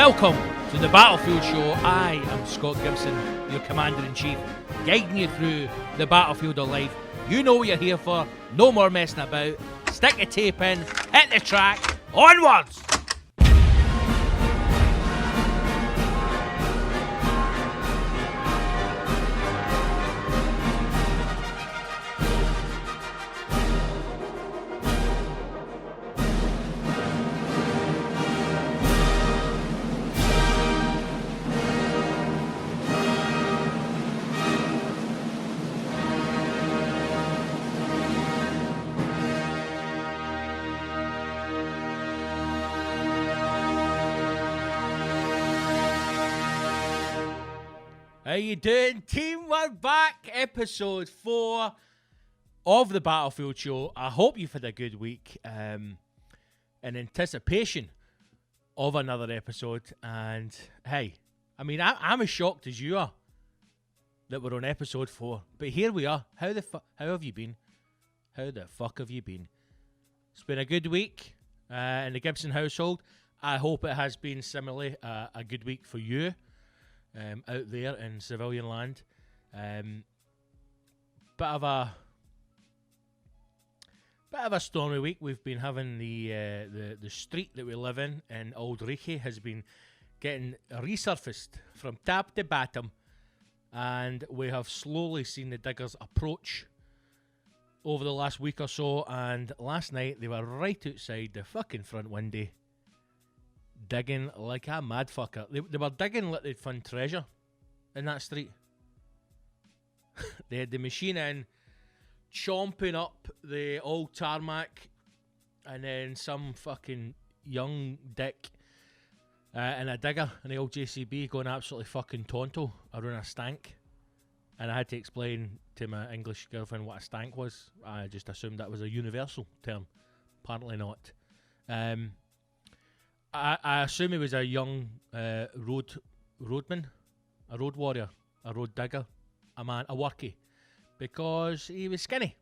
Welcome to the Battlefield Show. I am Scott Gibson, your Commander-in-Chief, guiding you through the battlefield of life. You know what you're here for, no more messing about. Stick the tape in, hit the track, onwards! How you doing, team? We're back, episode 4 of the Battlefield Show. I hope you've had a good week in anticipation of another episode. And hey, I mean, I'm as shocked as you are that we're on episode 4. But here we are. How have you been? How the fuck have you been? It's been a good week in the Gibson household. I hope it has been similarly a good week for you. Out there in civilian land. Bit of a stormy week. We've been having the street that we live in Old Reiki has been getting resurfaced from top to bottom, and we have slowly seen the diggers approach over the last week or so, and last night they were right outside the fucking front window digging like a madfucker. They were digging like they'd found treasure in that street. They had the machine in, chomping up the old tarmac, and then some fucking young dick in a digger in the old JCB going absolutely fucking tonto around a stank. And I had to explain to my English girlfriend what a stank was. I just assumed that was a universal term. Apparently not. I assume he was a young roadman, a road warrior, a road digger, a man, a workie, because he was skinny.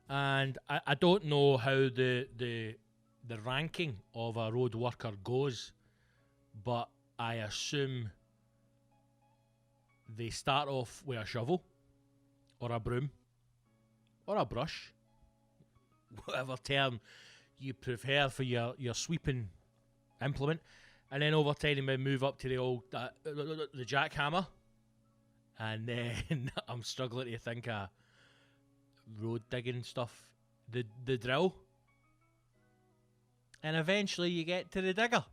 And I don't know how the ranking of a road worker goes, but I assume they start off with a shovel, or a broom, or a brush, whatever term you prefer for your sweeping implement, and then over time they move up to the old the jackhammer, and then I'm struggling to think of road digging stuff, the drill, and eventually you get to the digger,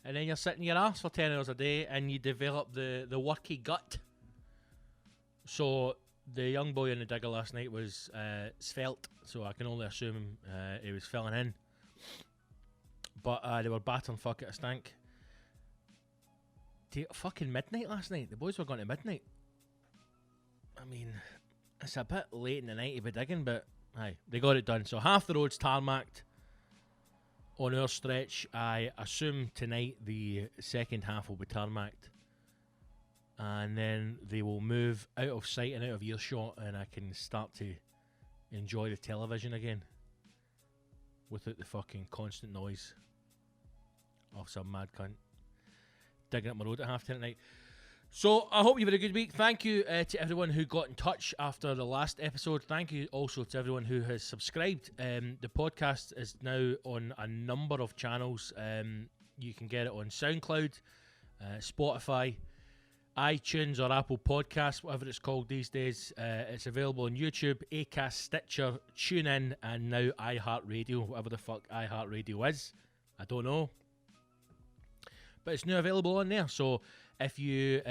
and then you're sitting your ass for 10 hours a day and you develop the worky gut. So the young boy in the digger last night was svelte, so I can only assume he was filling in. But they were battering fuck at a stank. Fucking midnight last night. The boys were going to midnight. I mean, it's a bit late in the night to be digging, but aye, they got it done. So half the road's tarmacked on our stretch. I assume tonight the second half will be tarmacked. And then they will move out of sight and out of earshot, and I can start to enjoy the television again without the fucking constant noise of some mad cunt digging up my road at half 10 at night. So I hope you've had a good week. Thank you to everyone who got in touch after the last episode. Thank you also to everyone who has subscribed. The podcast is now on a number of channels. You can get it on SoundCloud, Spotify, iTunes or Apple Podcasts, whatever it's called these days. It's available on YouTube, Acast, Stitcher, TuneIn, and now iHeartRadio, whatever the fuck iHeartRadio is. I don't know. But it's now available on there. So if you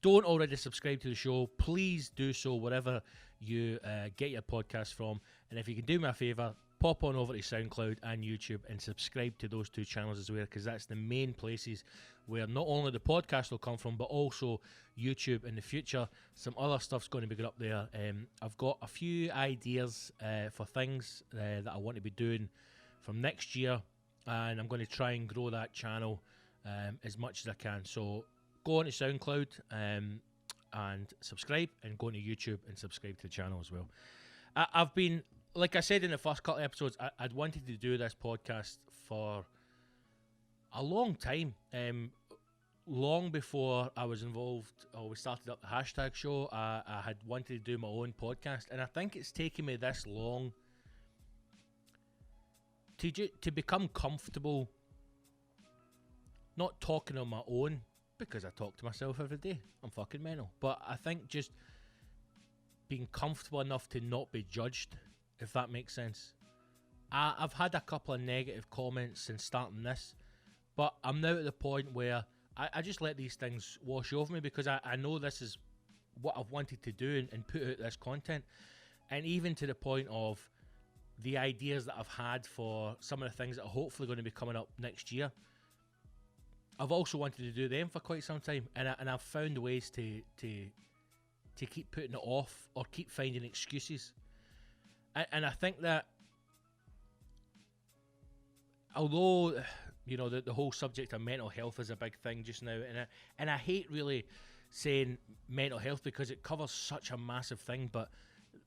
don't already subscribe to the show, please do so wherever you get your podcast from. And if you can do me a favour, pop on over to SoundCloud and YouTube and subscribe to those two channels as well, because that's the main places where not only the podcast will come from, but also YouTube in the future. Some other stuff's going to be good up there. I've got a few ideas for things that I want to be doing from next year, and I'm going to try and grow that channel as much as I can. So go on to SoundCloud and subscribe, and go on to YouTube and subscribe to the channel as well. I've been, like I said in the first couple of episodes, I'd wanted to do this podcast for a long time. Long before I was involved, or we started up the hashtag show, I had wanted to do my own podcast, and I think it's taken me this long to become comfortable not talking on my own, because I talk to myself every day. I'm fucking mental. But I think just being comfortable enough to not be judged, if that makes sense. I've had a couple of negative comments since starting this, but I'm now at the point where I just let these things wash over me, because I know this is what I've wanted to do and put out this content. And even to the point of the ideas that I've had for some of the things that are hopefully going to be coming up next year, I've also wanted to do them for quite some time. And I've found ways to keep putting it off or keep finding excuses. And I think that although, you know, the whole subject of mental health is a big thing just now, and I hate really saying mental health because it covers such a massive thing, but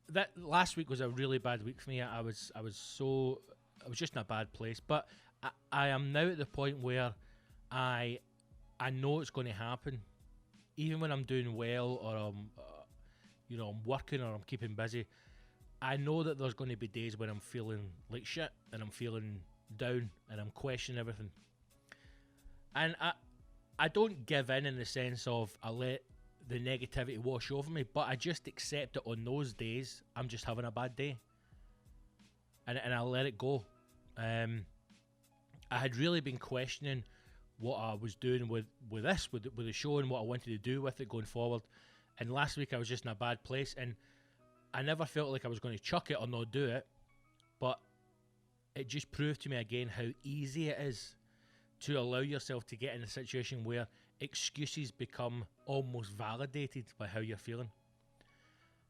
that last week was a really bad week for me. I was just in a bad place, but I am now at the point where I know it's going to happen, even when I'm doing well, or I'm working, or I'm keeping busy. I know that there's going to be days when I'm feeling like shit, and I'm feeling down, and I'm questioning everything. And I don't give in the sense of I let the negativity wash over me, but I just accept it on those days I'm just having a bad day, and I let it go. I had really been questioning what I was doing with the show, and what I wanted to do with it going forward. And last week I was just in a bad place, and I never felt like I was going to chuck it or not do it, but it just proved to me again how easy it is to allow yourself to get in a situation where excuses become almost validated by how you're feeling.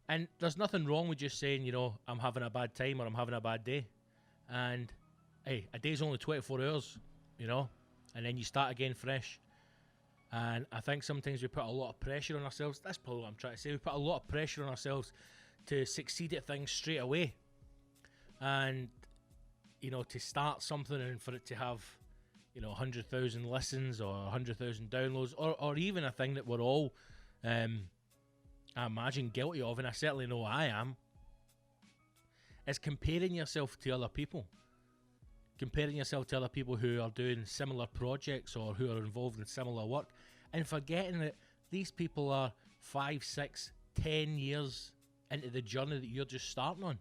And there's nothing wrong with just saying, you know, I'm having a bad time, or I'm having a bad day. And hey, a day's only 24 hours, you know, and then you start again fresh. And I think sometimes we put a lot of pressure on ourselves. That's probably what I'm trying to say. We put a lot of pressure on ourselves to succeed at things straight away. And, you know, to start something and for it to have, you know, 100,000 listens or 100,000 downloads, or even a thing that we're all, I imagine, guilty of, and I certainly know I am, is comparing yourself to other people. Comparing yourself to other people who are doing similar projects or who are involved in similar work, and forgetting that these people are 5, 6, 10 years into the journey that you're just starting on.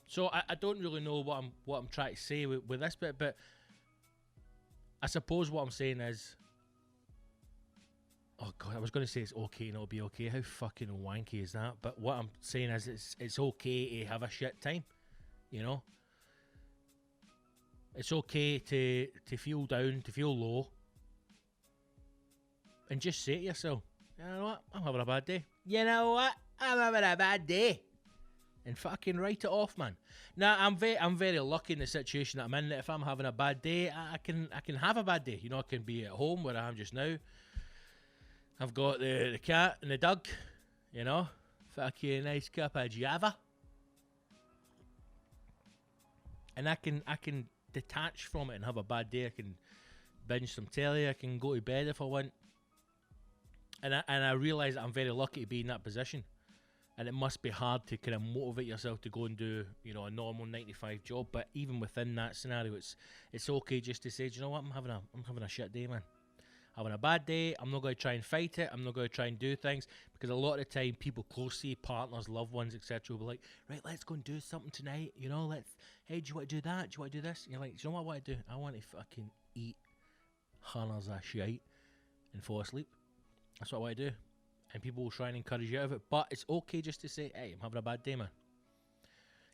So I don't really know what I'm trying to say with this bit, but I suppose what I'm saying is, oh god, I was going to say it's okay and it'll be okay. How fucking wanky is that? But what I'm saying is it's okay to have a shit time, you know? It's okay to feel down, to feel low, and just say to yourself, you know what, I'm having a bad day. You know what, I'm having a bad day. And fucking write it off, man. Now, I'm very lucky in the situation that I'm in, that if I'm having a bad day, I can have a bad day. You know, I can be at home where I am just now. I've got the cat and the dog, you know. Fucking nice cup of Java. And I can detach from it and have a bad day. I can binge some telly. I can go to bed if I want. And I realise that I'm very lucky to be in that position. And it must be hard to kind of motivate yourself to go and do, you know, a normal 9-to-5 job. But even within that scenario, it's okay just to say, do you know what, I'm having a shit day, man. Having a bad day. I'm not going to try and fight it. I'm not going to try and do things, because a lot of the time, people close to you, partners, loved ones, etc., will be like, right, let's go and do something tonight. You know, hey, do you want to do that? Do you want to do this? And you're like, do you know what I want to do? I want to fucking eat hunters of shite and fall asleep. That's what I want to do. And people will try and encourage you out of it. But it's okay just to say, hey, I'm having a bad day, man.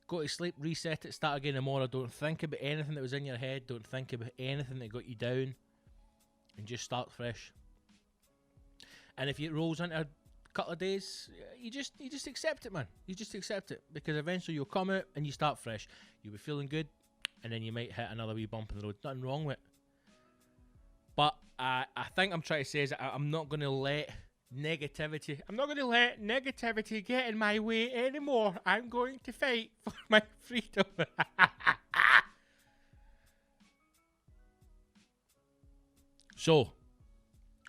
Go to sleep, reset it, start again tomorrow. Don't think about anything that was in your head. Don't think about anything that got you down. And just start fresh. And if it rolls into a couple of days, you just accept it, man. You just accept it. Because eventually you'll come out and you start fresh. You'll be feeling good. And then you might hit another wee bump in the road. Nothing wrong with it. But I think I'm trying to say is that I'm not going to let negativity get in my way anymore. I'm going to fight for my freedom. So,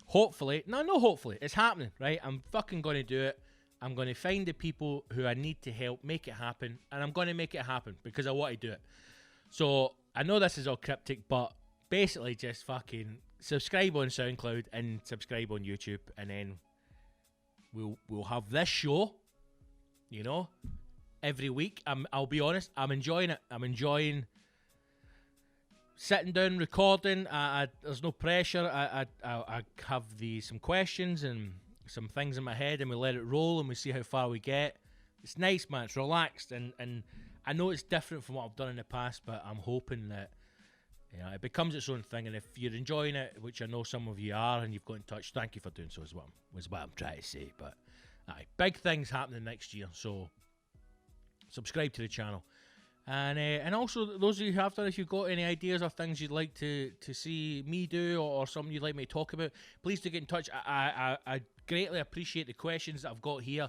hopefully, hopefully, it's happening, right? I'm fucking going to do it. I'm going to find the people who I need to help make it happen, and I'm going to make it happen because I want to do it. So, I know this is all cryptic, but basically just fucking subscribe on SoundCloud and subscribe on YouTube, and then we'll have this show, you know, every week. I'll be honest, I'm enjoying it. I'm enjoying sitting down, recording. There's no pressure. I have some questions and some things in my head, and we let it roll, and we see how far we get. It's nice, man. It's relaxed, and I know it's different from what I've done in the past, but I'm hoping that, you know, it becomes its own thing. And if you're enjoying it, which I know some of you are, and you've got in touch, thank you for doing so as well. Was what I'm trying to say. But big things happening next year, so subscribe to the channel. And also, those of you who have done, if you've got any ideas or things you'd like to see me do, or something you'd like me to talk about, please do get in touch. I greatly appreciate the questions that I've got here.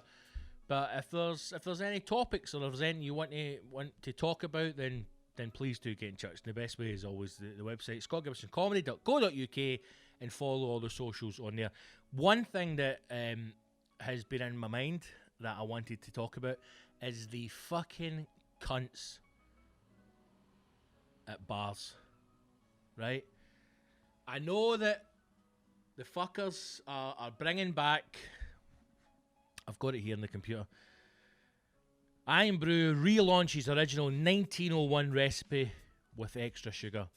But if there's any topics, or if there's anything you want to talk about, then please do get in touch. The best way is always the website, scottgibsoncomedy.co.uk, and follow all the socials on there. One thing that has been in my mind that I wanted to talk about is the fucking cunts at bars, right? I know that the fuckers are bringing back, I've got it here in the computer, Irn Bru relaunches original 1901 recipe with extra sugar.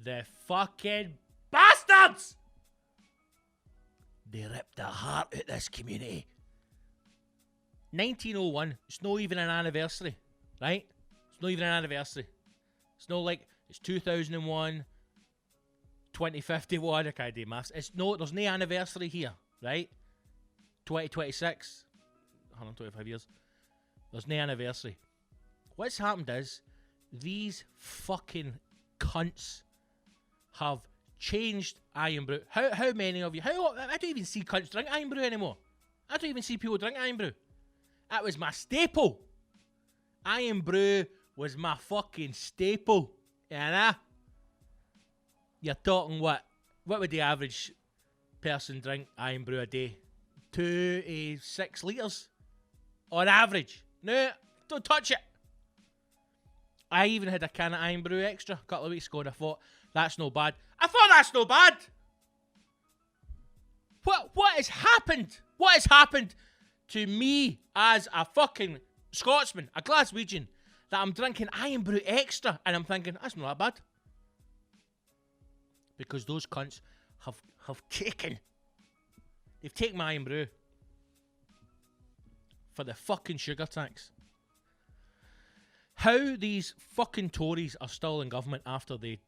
The fucking bastards! They ripped the heart out of this community. 1901, it's not even an anniversary, right? It's not even an anniversary. It's not like it's 2001, 2051, I can't do maths. There's no anniversary here, right? 2026, 125 years. There's no anniversary. What's happened is, these fucking cunts have changed Irn Bru. How many of you? I don't even see cunts drink Irn Bru anymore. I don't even see people drink Irn Bru. That was my staple. Irn Bru was my fucking staple. Yeah, you're talking what? What would the average person drink Irn Bru a day? 2 to 6 litres on average. No, don't touch it. I even had a can of Irn Bru extra a couple of weeks ago, and I thought, that's no bad. I thought that's no bad. What has happened? What has happened to me as a fucking Scotsman, a Glaswegian, that I'm drinking Irn Bru extra, and I'm thinking, that's not that bad? Because those cunts have taken, they've taken my Irn Bru for the fucking sugar tax. How these fucking Tories are still in government after they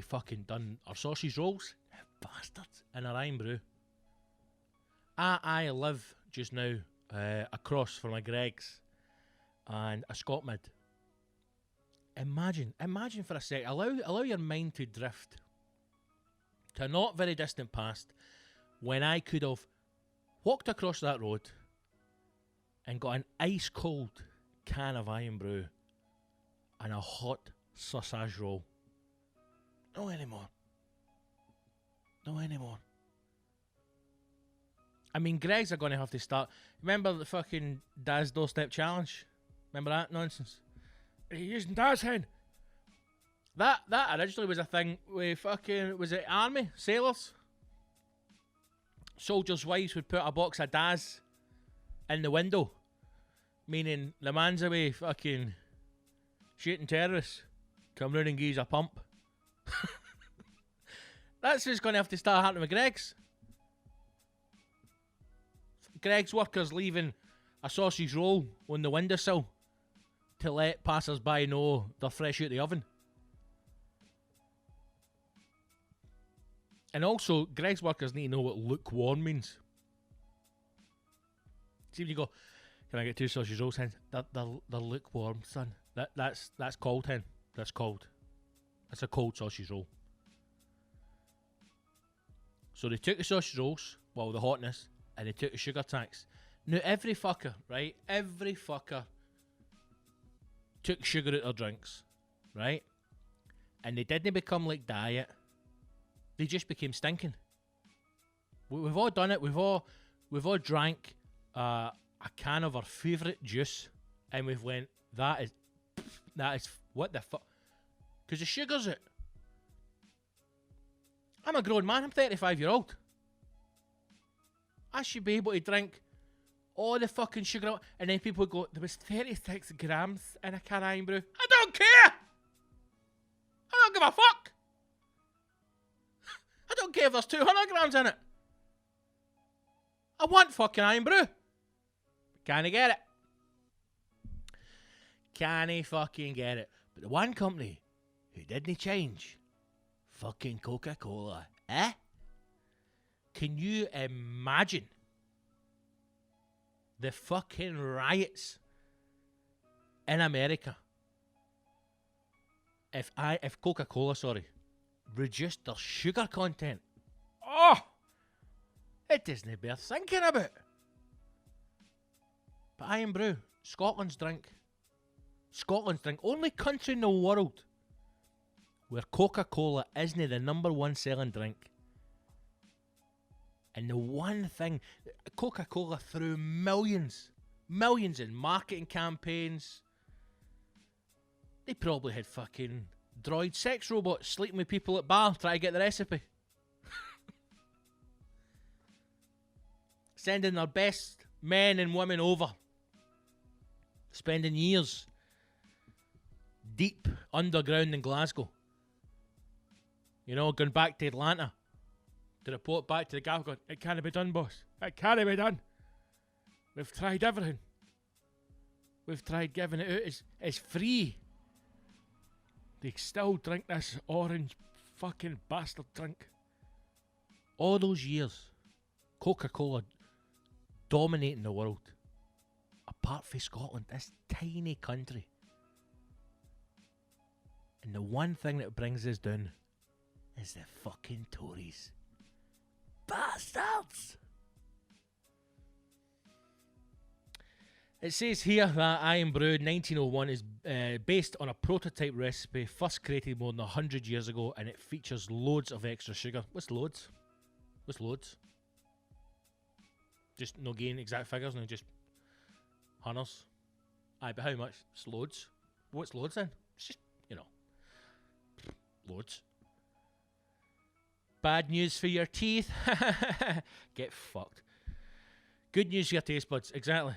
fucking done our sausage rolls, bastards, and our Irn Bru. I live just now across from a Greg's and a Scott Mid. Imagine for a sec. Allow your mind to drift to a not very distant past when I could have walked across that road and got an ice cold can of Irn Bru and a hot sausage roll. No anymore. No anymore. I mean, Greg's are going to have to start. Remember the fucking Dad's Doorstep Challenge? Remember that nonsense? Are you using Dad's hen? That originally was a thing with fucking, was it army? Sailors? Soldiers' wives would put a box of Daz in the window. Meaning, the man's away fucking shooting terrorists. Come round and give us a pump. That's what's going to have to start happening with Greg's. Greg's workers leaving a sausage roll on the windowsill to let passers-by know they're fresh out the oven. And also, Greg's workers need to know what lukewarm means. See if you go, can I get 2 sausage rolls, hen? They're lukewarm, son. That's cold, hen. That's cold. That's a cold sausage roll. So they took the sausage rolls, well, the hotness, and they took the sugar tax. Now, every fucker, right? Every fucker took sugar out their drinks, right? And they didn't become like diet. They just became stinking. We've all done it. We've all drank a can of our favourite juice, and we've went, that is what the fuck? Because the sugar's it. I'm a grown man. I'm 35-year-old. I should be able to drink all the fucking sugar out. And then people go, there was 36 grams in a can of Irn Bru. I don't care. I don't give a fuck. I don't care if there's 200 grams in it. I want fucking Irn Bru. Can't get it. Can't fucking get it. But the one company who didn't change, fucking Coca-Cola, eh? Can you imagine the fucking riots in America if Coca-Cola, reduced their sugar content? Oh, it isn't worth thinking about. But Irn Bru, Scotland's drink. Only country in the world where Coca-Cola isn't the number one selling drink. And the one thing, Coca-Cola threw millions in marketing campaigns. They probably had fucking droid sex robots sleeping with people at bar trying to get the recipe. Sending their best men and women over. Spending years deep underground in Glasgow. You know, going back to Atlanta to report back to the guy going, it can't be done, boss. It can't be done. We've tried everything. We've tried giving it out as free. They still drink this orange fucking bastard drink. All those years, Coca-Cola dominating the world. Apart from Scotland, this tiny country. And the one thing that brings us down is the fucking Tories. Bastards! It says here that Irn Bru 1901 is based on a prototype recipe first created more than 100 years ago, and it features loads of extra sugar. What's loads? Just no gain exact figures, no, just hunters. Aye, but how much? It's loads. What's loads then? It's just, loads. Bad news for your teeth. Get fucked. Good news for your taste buds. Exactly.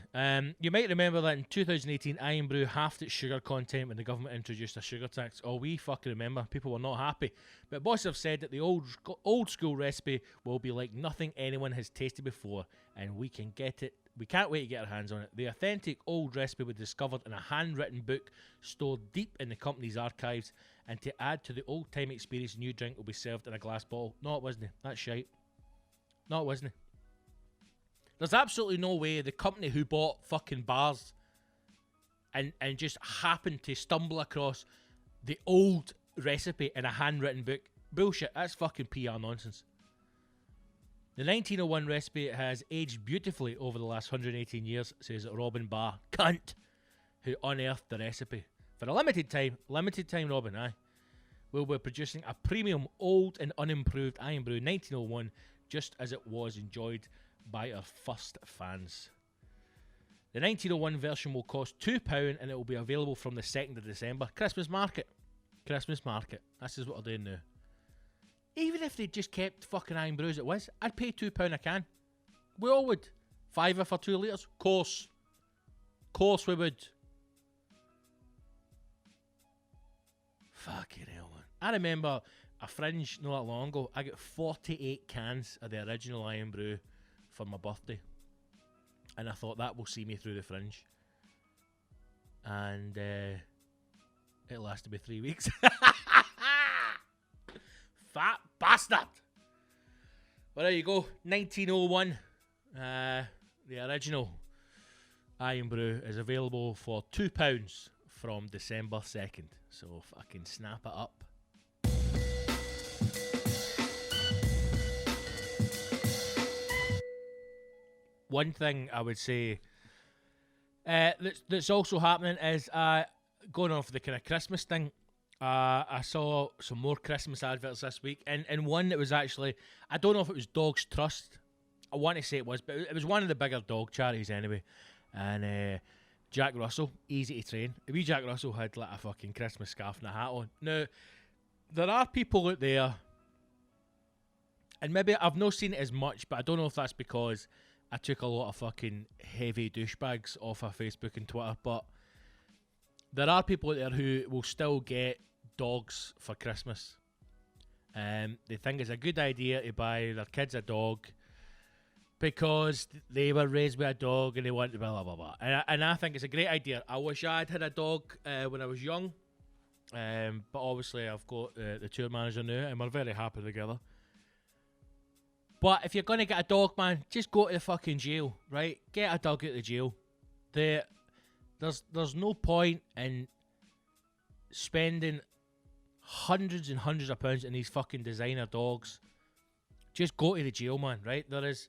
You might remember that in 2018, Irn Bru halved its sugar content when the government introduced a sugar tax. Oh, we fucking remember. People were not happy. But bosses have said that the old school recipe will be like nothing anyone has tasted before, and we can get it. We can't wait to get our hands on it. The authentic old recipe was discovered in a handwritten book stored deep in the company's archives, and to add to the old-time experience, new drink will be served in a glass bottle. No, it wasn't. That's shite. No, it wasn't. There's absolutely no way the company who bought fucking bars and just happened to stumble across the old recipe in a handwritten book. Bullshit. That's fucking PR nonsense. The 1901 recipe has aged beautifully over the last 118 years, says Robin Barr, cunt, who unearthed the recipe. For a limited time, Robin, aye, we'll be producing a premium, old and unimproved Irn Bru 1901, just as it was enjoyed by our first fans. The 1901 version will cost £2 and it will be available from the 2nd of December. Christmas market. This is what they're doing now. Even if they just kept fucking Irn Bru as it was, I'd pay £2 a can. We all would. £5 for 2 litres? Course we would. Fucking hell, man. I remember a Fringe not that long ago. I got 48 cans of the original Irn Bru for my birthday. And I thought that will see me through the Fringe. And it lasted me 3 weeks. Fat bastard. Well, there you go. 1901. The original Irn Bru is available for £2 from December 2nd. So fucking snap it up. One thing I would say that's also happening is going on for the kind of Christmas thing. I saw some more Christmas adverts this week, and one that was actually, I don't know if it was Dogs Trust. I want to say it was, but it was one of the bigger dog charities anyway. And Jack Russell, easy to train. Wee Jack Russell had like a fucking Christmas scarf and a hat on. Now, there are people out there, and maybe I've not seen it as much, but I don't know if that's because I took a lot of fucking heavy douchebags off of Facebook and Twitter, but there are people out there who will still get dogs for Christmas. They think it's a good idea to buy their kids a dog because they were raised with a dog and they want to blah blah blah. And I think it's a great idea. I wish I'd had a dog when I was young, but obviously I've got the tour manager now and we're very happy together. But if you're going to get a dog, man, just go to the fucking jail, right? Get a dog out of the jail. There's no point in spending hundreds and hundreds of pounds on these fucking designer dogs. Just go to the jail, man, right? There's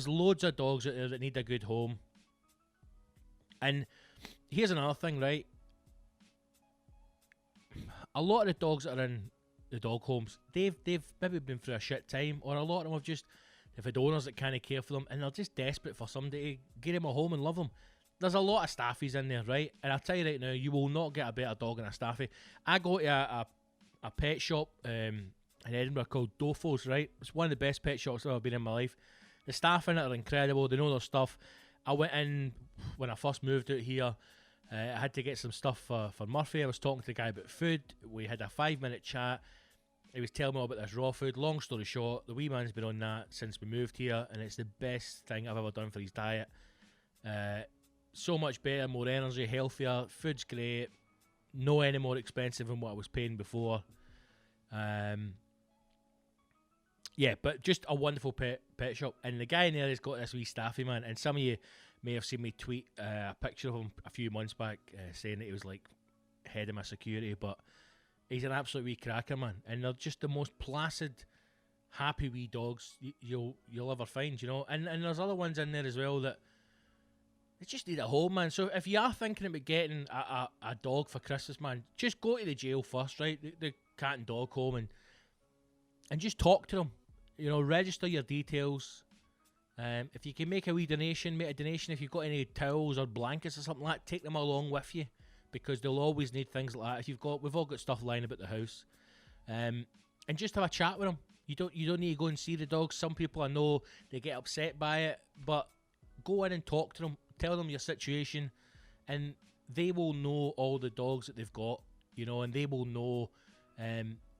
loads of dogs out there that need a good home. And here's another thing, right? A lot of the dogs that are in the dog homes, they've maybe been through a shit time, or a lot of them have just, they've had owners that can't care for them, and they're just desperate for somebody to get them a home and love them. There's a lot of staffies in there, right? And I'll tell you right now, you will not get a better dog than a staffy. I go to a pet shop in Edinburgh called Dofo's, right? It's one of the best pet shops I've ever been in my life. The staff in it are incredible. They know their stuff. I went in when I first moved out here. I had to get some stuff for Murphy. I was talking to the guy about food. We had a 5-minute chat. He was telling me all about this raw food. Long story short, the wee man's been on that since we moved here, and it's the best thing I've ever done for his diet. So much better, more energy, healthier. Food's great. No any more expensive than what I was paying before. Yeah, but just a wonderful pet shop. And the guy in there has got this wee staffy, man. And some of you may have seen me tweet a picture of him a few months back saying that he was like head of my security. But he's an absolute wee cracker, man. And they're just the most placid, happy wee dogs you'll ever find, you know. And there's other ones in there as well that they just need a home, man. So if you are thinking about getting a dog for Christmas, man, just go to the jail first, right? The cat and dog home, and just talk to them. You know, register your details. If you can make a wee donation, make a donation. If you've got any towels or blankets or something like that, take them along with you, because they'll always need things like that. We've all got stuff lying about the house. And just have a chat with them. You don't need to go and see the dogs. Some people, I know, they get upset by it, but go in and talk to them. Tell them your situation, and they will know all the dogs that they've got, you know, and they will know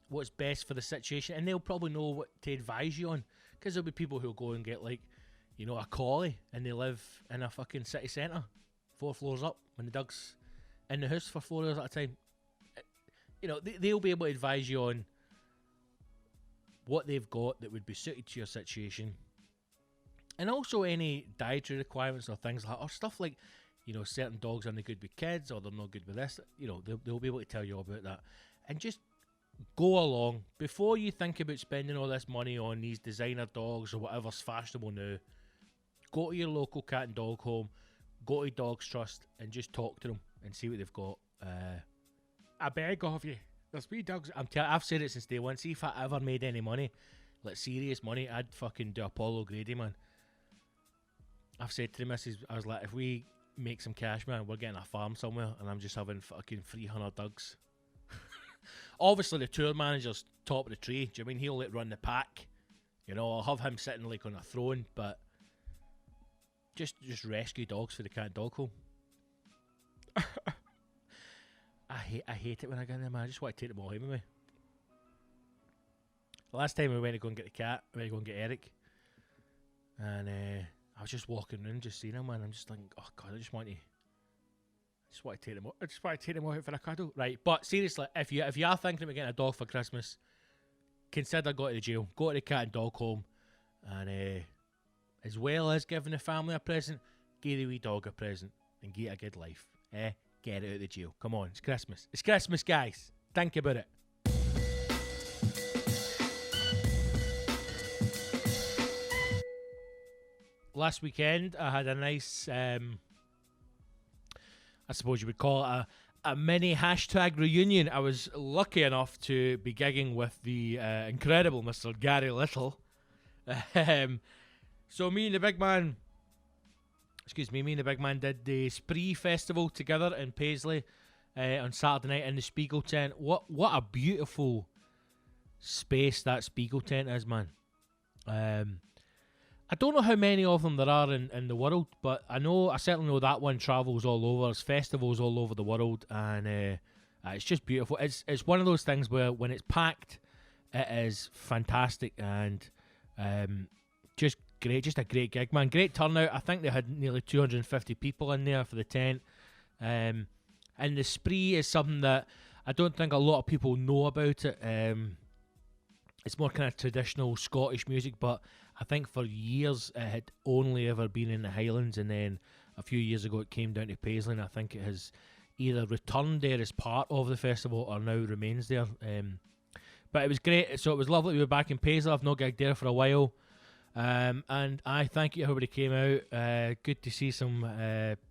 what's best for the situation, and they'll probably know what to advise you on, because there'll be people who'll go and get, like, you know, a collie, and they live in a fucking city centre 4 floors up when the dog's in the house for 4 hours at a time. You know, they'll be able to advise you on what they've got that would be suited to your situation. And also any dietary requirements or things like that, or stuff like, you know, certain dogs aren't good with kids, or they're not good with this. You know, they'll be able to tell you all about that. And just go along. Before you think about spending all this money on these designer dogs or whatever's fashionable now, go to your local cat and dog home, go to Dogs Trust, and just talk to them and see what they've got. I beg of you. There's wee dogs. I've said it since day one. See if I ever made any money, like serious money, I'd fucking do Apollo Grady, man. I've said to the missus, I was like, if we make some cash, man, we're getting a farm somewhere, and I'm just having fucking 300 dogs. Obviously, the tour manager's top of the tree. Do you mean he'll like run the pack? You know, I'll have him sitting like on a throne, but just rescue dogs for the cat and dog home. I hate it when I get in there, man. I just want to take them all home with me. The last time we went to go and get the cat, we went to go and get Eric, and I was just walking around, just seeing him, man. I'm just like, oh god, I just want to take them. I just want to take them out for a cuddle, right? But seriously, if you are thinking about getting a dog for Christmas, consider going to the jail, go to the cat and dog home, and as well as giving the family a present, give the wee dog a present and get a good life. Get it out of the jail. Come on, it's Christmas. It's Christmas, guys. Think about it. Last weekend, I had a nice I suppose you would call it a mini hashtag reunion. I was lucky enough to be gigging with the incredible Mr. Gary Little. So me and the big man did the Spree Festival together in Paisley on Saturday night in the Spiegel tent. What a beautiful space that Spiegel tent is, man. I don't know how many of them there are in the world, but I certainly know that one travels all over. There's festivals all over the world, and it's just beautiful. It's one of those things where when it's packed, it is fantastic, and just great, just a great gig, man. Great turnout. I think they had nearly 250 people in there for the tent. And the Spree is something that I don't think a lot of people know about it. It's more kind of traditional Scottish music, but I think for years it had only ever been in the Highlands, and then a few years ago it came down to Paisley, and I think it has either returned there as part of the festival or now remains there. But it was great, so it was lovely to be back in Paisley. I've not gigged there for a while, and I thank you everybody came out. Good to see some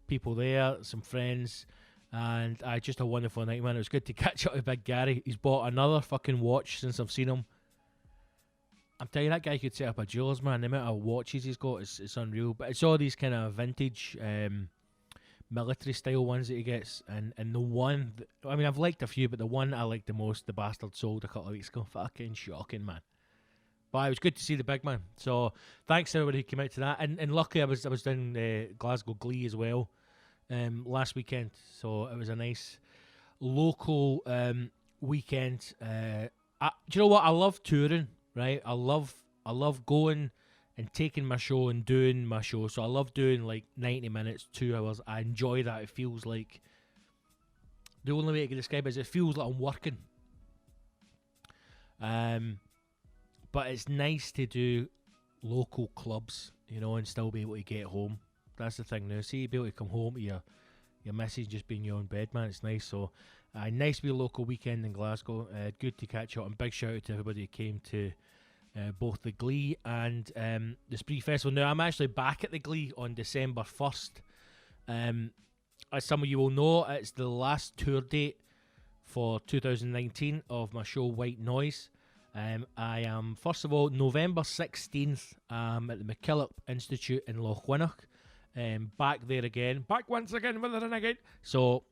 people there, some friends, and just a wonderful night, man. It was good to catch up with Big Gary. He's bought another fucking watch since I've seen him. I'm telling you, that guy could set up a jeweller's, man. The amount of watches he's got is unreal. But it's all these kind of vintage military style ones that he gets. And the one, I mean, I've liked a few, but the one I liked the most, the bastard sold a couple of weeks ago. Fucking shocking, man. But it was good to see the big man. So thanks to everybody who came out to that. And luckily I was doing Glasgow Glee as well last weekend. So it was a nice local weekend. Do you know what? I love touring. Right, I love going and taking my show and doing my show. So I love doing like 90 minutes, 2 hours. I enjoy that. It feels like, the only way I can describe it is it feels like I'm working. But it's nice to do local clubs, you know, and still be able to get home. That's the thing now. See, you be able to come home to your missus just being in your own bed, man. It's nice. So nice to be a local weekend in Glasgow. Good to catch up, and big shout out to everybody who came to both the Glee and the Spree Festival. Now, I'm actually back at the Glee on December 1st. As some of you will know, it's the last tour date for 2019 of my show White Noise. I am, first of all, November 16th at the MacKillop Institute in Lochwinnock. Back there again. Back once again with the Renegade. So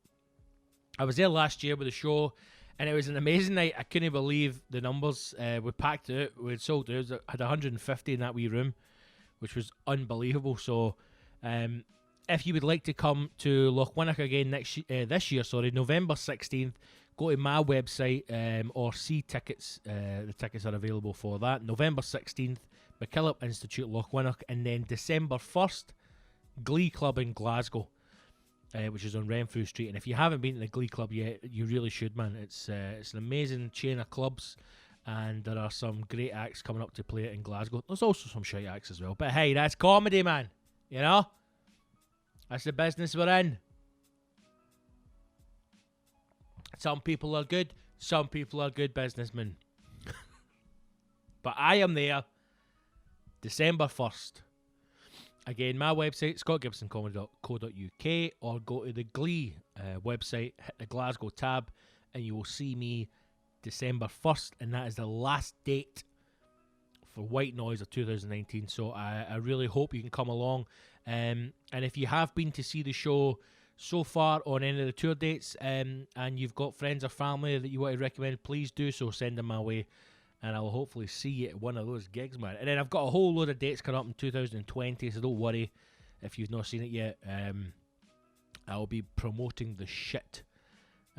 I was there last year with the show, and it was an amazing night. I couldn't believe the numbers. We packed it. We had sold it. I had 150 in that wee room, which was unbelievable. So if you would like to come to Lochwinnock again this year, November 16th, go to my website or see tickets. The tickets are available for that. November 16th, MacKillop Institute, Lochwinnock, and then December 1st, Glee Club in Glasgow, which is on Renfrew Street. And if you haven't been to the Glee Club yet, you really should, man. It's an amazing chain of clubs, and there are some great acts coming up to play it in Glasgow. There's also some shite acts as well. But hey, that's comedy, man. You know? That's the business we're in. Some people are good. Some people are good businessmen. But I am there December 1st. Again, my website, scottgibsoncomedy.co.uk, or go to the Glee website, hit the Glasgow tab, and you will see me December 1st, and that is the last date for White Noise of 2019. So I really hope you can come along. And if you have been to see the show so far on any of the tour dates, and you've got friends or family that you want to recommend, please do so. Send them my way, and I'll hopefully see you at one of those gigs, man. And then I've got a whole load of dates coming up in 2020, so don't worry if you've not seen it yet. I'll be promoting the shit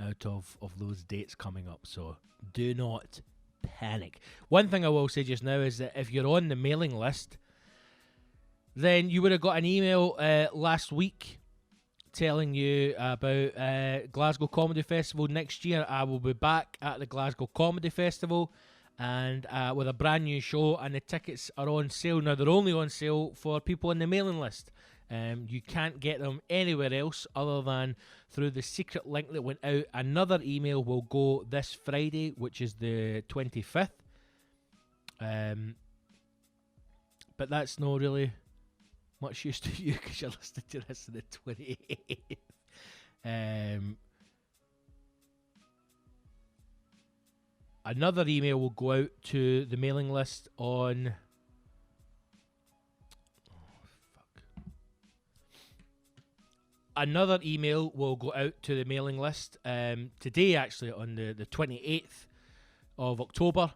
out of those dates coming up, so do not panic. One thing I will say just now is that if you're on the mailing list, then you would have got an email last week telling you about Glasgow Comedy Festival next year. I will be back at the Glasgow Comedy Festival, and with a brand new show, and the tickets are on sale. Now, they're only on sale for people on the mailing list. You can't get them anywhere else other than through the secret link that went out. Another email will go this Friday, which is the 25th. But that's not really much use to you because you're listening to this on the 28th. Another email will go out to the mailing list on... Another email will go out to the mailing list today, actually, on the 28th of October.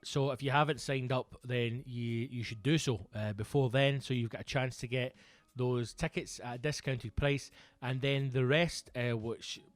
So if you haven't signed up, then you should do so before then, so you've got a chance to get those tickets at a discounted price, and then the rest,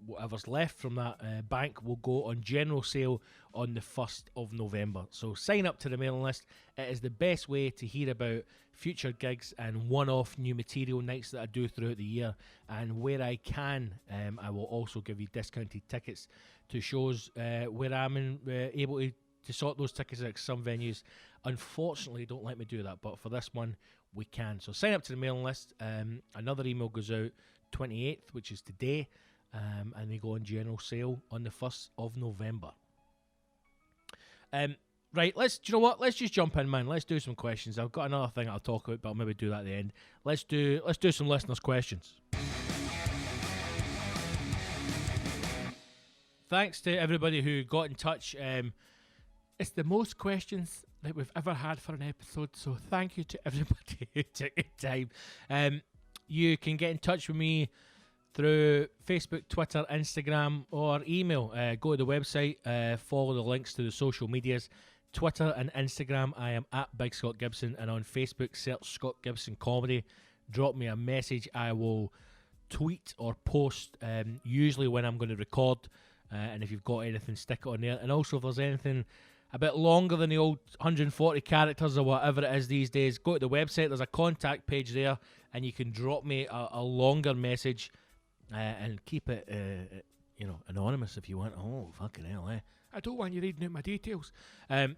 whatever's left from that bank, will go on general sale on the 1st of November. So sign up to the mailing list. It is the best way to hear about future gigs and one-off new material nights that I do throughout the year, and where I can, I will also give you discounted tickets to shows where I'm able to sort those tickets out. Some venues unfortunately don't let me do that, but for this one we can. So sign up to the mailing list. Another email goes out 28th, which is today, and they go on general sale on the 1st of November. Right, do you know what? Let's just jump in, man. Let's do some questions. I've got another thing I'll talk about, but I'll maybe do that at the end. Let's do some listeners' questions. Thanks to everybody who got in touch. It's the most questions that we've ever had for an episode, so thank you to everybody who took the time. You can get in touch with me through Facebook, Twitter, Instagram, or email. Go to the website, follow the links to the social medias. Twitter and Instagram, I am at Big Scott Gibson, and on Facebook, search Scott Gibson Comedy. Drop me a message. I will tweet or post, usually when I'm going to record, and if you've got anything, stick it on there. And also, if there's anything a bit longer than the old 140 characters or whatever it is these days, go to the website. There's a contact page there, and you can drop me a longer message, and keep it, anonymous if you want. Oh, fucking hell, eh? I don't want you reading out my details.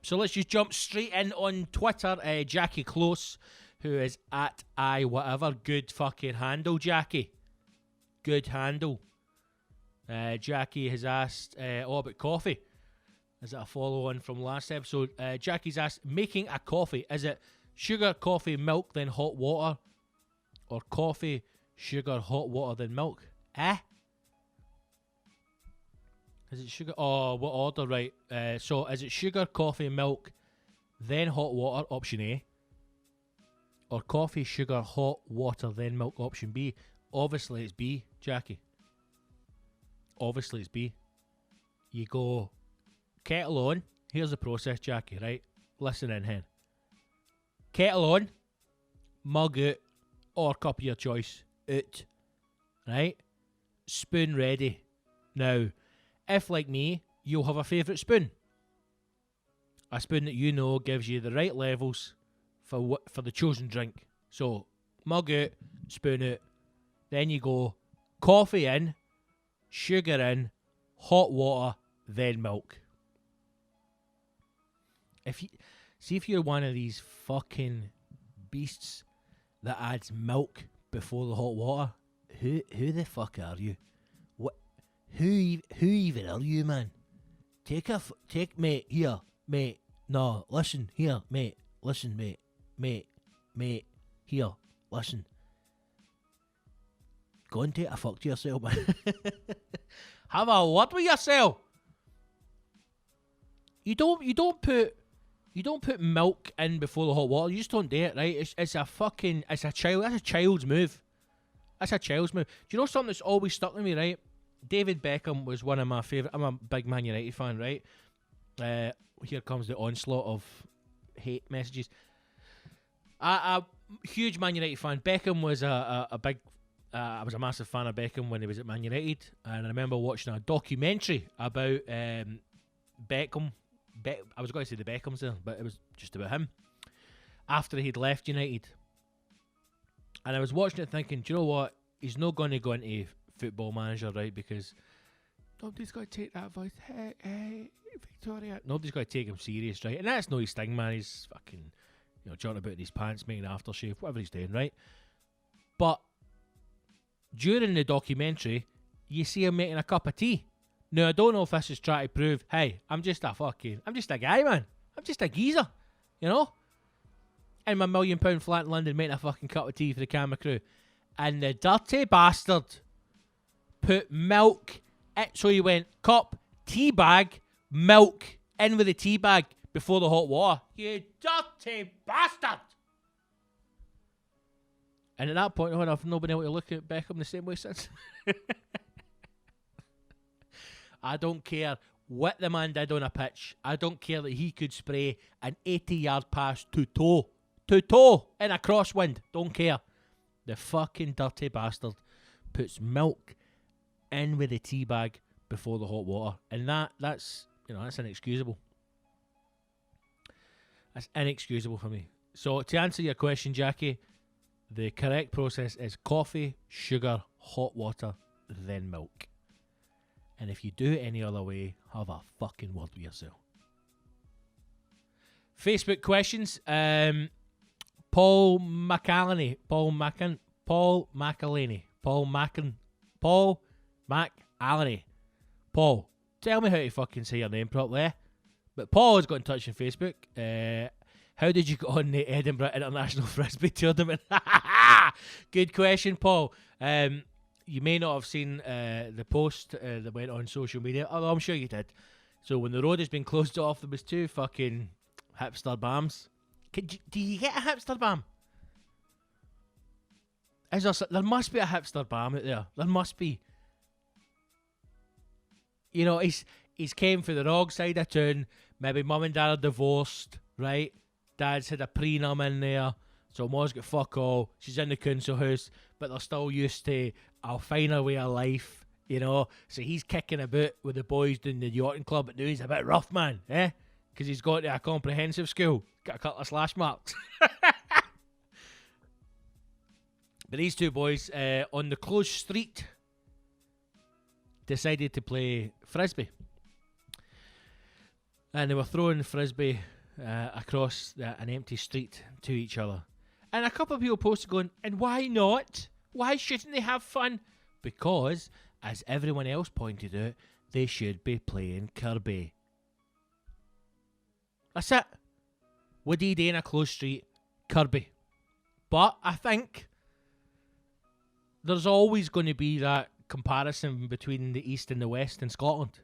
So let's just jump straight in on Twitter. Jackie Close, who is at whatever. Good fucking handle, Jackie. Good handle. Jackie has asked all about coffee. Is it a follow-on from last episode? Jackie's asked, making a coffee, is it sugar, coffee, milk, then hot water? Or coffee, sugar, hot water, then milk? Is it sugar? Oh, what order, right? So is it sugar, coffee, milk, then hot water, option A? Or coffee, sugar, hot water, then milk, option B? Obviously it's B, Jackie. Obviously it's B. You go kettle on. Here's the process, Jackie, right? Listen in here. Kettle on, mug out, or cup of your choice out. Right? Spoon ready. Now, if, like me, you'll have a favourite spoon. A spoon that you know gives you the right levels for the chosen drink. So, mug out, spoon out. Then you go coffee in, sugar in, hot water, then milk. If you're one of these fucking beasts that adds milk before the hot water, who the fuck are you? What? Who even are you, man? Take mate here, mate. No, listen here, mate. Listen, mate. Here, listen. Go and take a fuck to yourself, man. Have a word with yourself. You don't put milk in before the hot water. You just don't do it, right? It's a child's move. That's a child's move. Do you know something that's always stuck with me, right? David Beckham was one of my favourite. I'm a big Man United fan, right? Here comes the onslaught of hate messages. A huge Man United fan. Beckham was a big. I was a massive fan of Beckham when he was at Man United, and I remember watching a documentary about Beckham. I was going to say the Beckhams there, but it was just about him after he'd left United. And I was watching it thinking, do you know what? He's not going to go into Football Manager, right? Because nobody's going to take that voice. Hey, Victoria. Nobody's going to take him serious, right? And that's no his thing, man. He's fucking, jotting about in his pants, making aftershave, whatever he's doing, right? But during the documentary, you see him making a cup of tea. Now, I don't know if this is trying to prove, hey, I'm just a guy, man. I'm just a geezer, in my £1 million flat in London making a fucking cup of tea for the camera crew. And the dirty bastard put milk. So he went cup, tea bag, milk, in with the tea bag before the hot water. You dirty bastard! And at that point, I've not been able to look at Beckham the same way since. I don't care what the man did on a pitch. I don't care that he could spray an 80-yard pass to toe in a crosswind. Don't care. The fucking dirty bastard puts milk in with the tea bag before the hot water, and that's inexcusable. That's inexcusable for me. So to answer your question, Jackie, the correct process is coffee, sugar, hot water, then milk. And if you do it any other way, have a fucking word with yourself. Facebook questions. Paul McAllaney. Paul, tell me how to fucking say your name properly. But Paul has got in touch on Facebook. How did you get on the Edinburgh International Frisbee Tournament? Good question, Paul. You may not have seen the post that went on social media, although I'm sure you did. So when the road has been closed off, there was 2 fucking hipster bams. Do you get a hipster bam? There must be a hipster bam out there. There must be. You know, he's came for the wrong side of town. Maybe mum and dad are divorced, right? Dad's had a prenum in there. So mom's got fuck all. She's in the council house, but they're still used to a finer way of life, you know. So he's kicking about with the boys doing the yachting club, but now he's a bit rough, man, eh? Because he's got to a comprehensive school. Got a couple of slash marks. But these 2 boys on the closed street decided to play frisbee. And they were throwing frisbee across an empty street to each other. And a couple of people posted going, and why not? Why shouldn't they have fun? Because, as everyone else pointed out, they should be playing Kirby. That's it. What do you do in a closed street? Kirby. But I think there's always going to be that comparison between the East and the West in Scotland.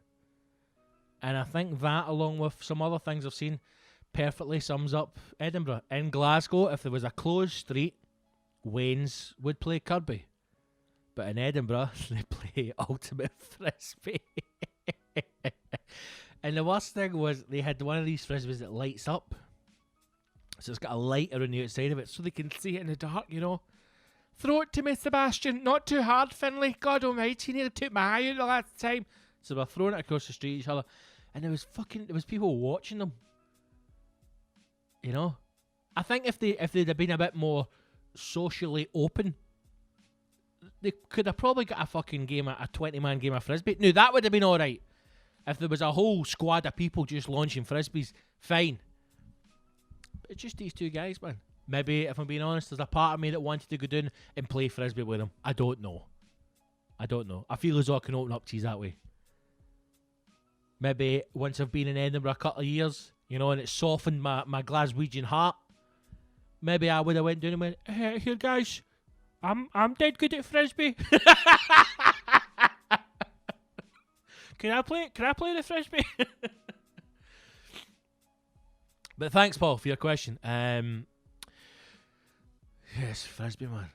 And I think that, along with some other things I've seen, perfectly sums up Edinburgh. In Glasgow, if there was a closed street, Waynes would play Kirby. But in Edinburgh, they play Ultimate Frisbee. And the worst thing was they had one of these frisbees that lights up. So it's got a light around the outside of it so they can see it in the dark, you know. Throw it to me, Sebastian. Not too hard, Finlay. God almighty, you nearly took my eye out the last time. So we're throwing it across the street at each other. And there was people watching them. You know? I think if they'd have been a bit more socially open, they could have probably got a fucking game, a 20-man game of frisbee. Now, that would have been alright. If there was a whole squad of people just launching frisbees, fine. But it's just these 2 guys, man. Maybe, if I'm being honest, there's a part of me that wanted to go down and play frisbee with them. I don't know. I feel as though I can open up to you that way. Maybe once I've been in Edinburgh a couple of years, you know, and it's softened my Glaswegian heart, maybe I would have went down and went, hey, here guys, I'm dead good at frisbee. Can I play the frisbee? But thanks, Paul, for your question. Yes, frisbee, man.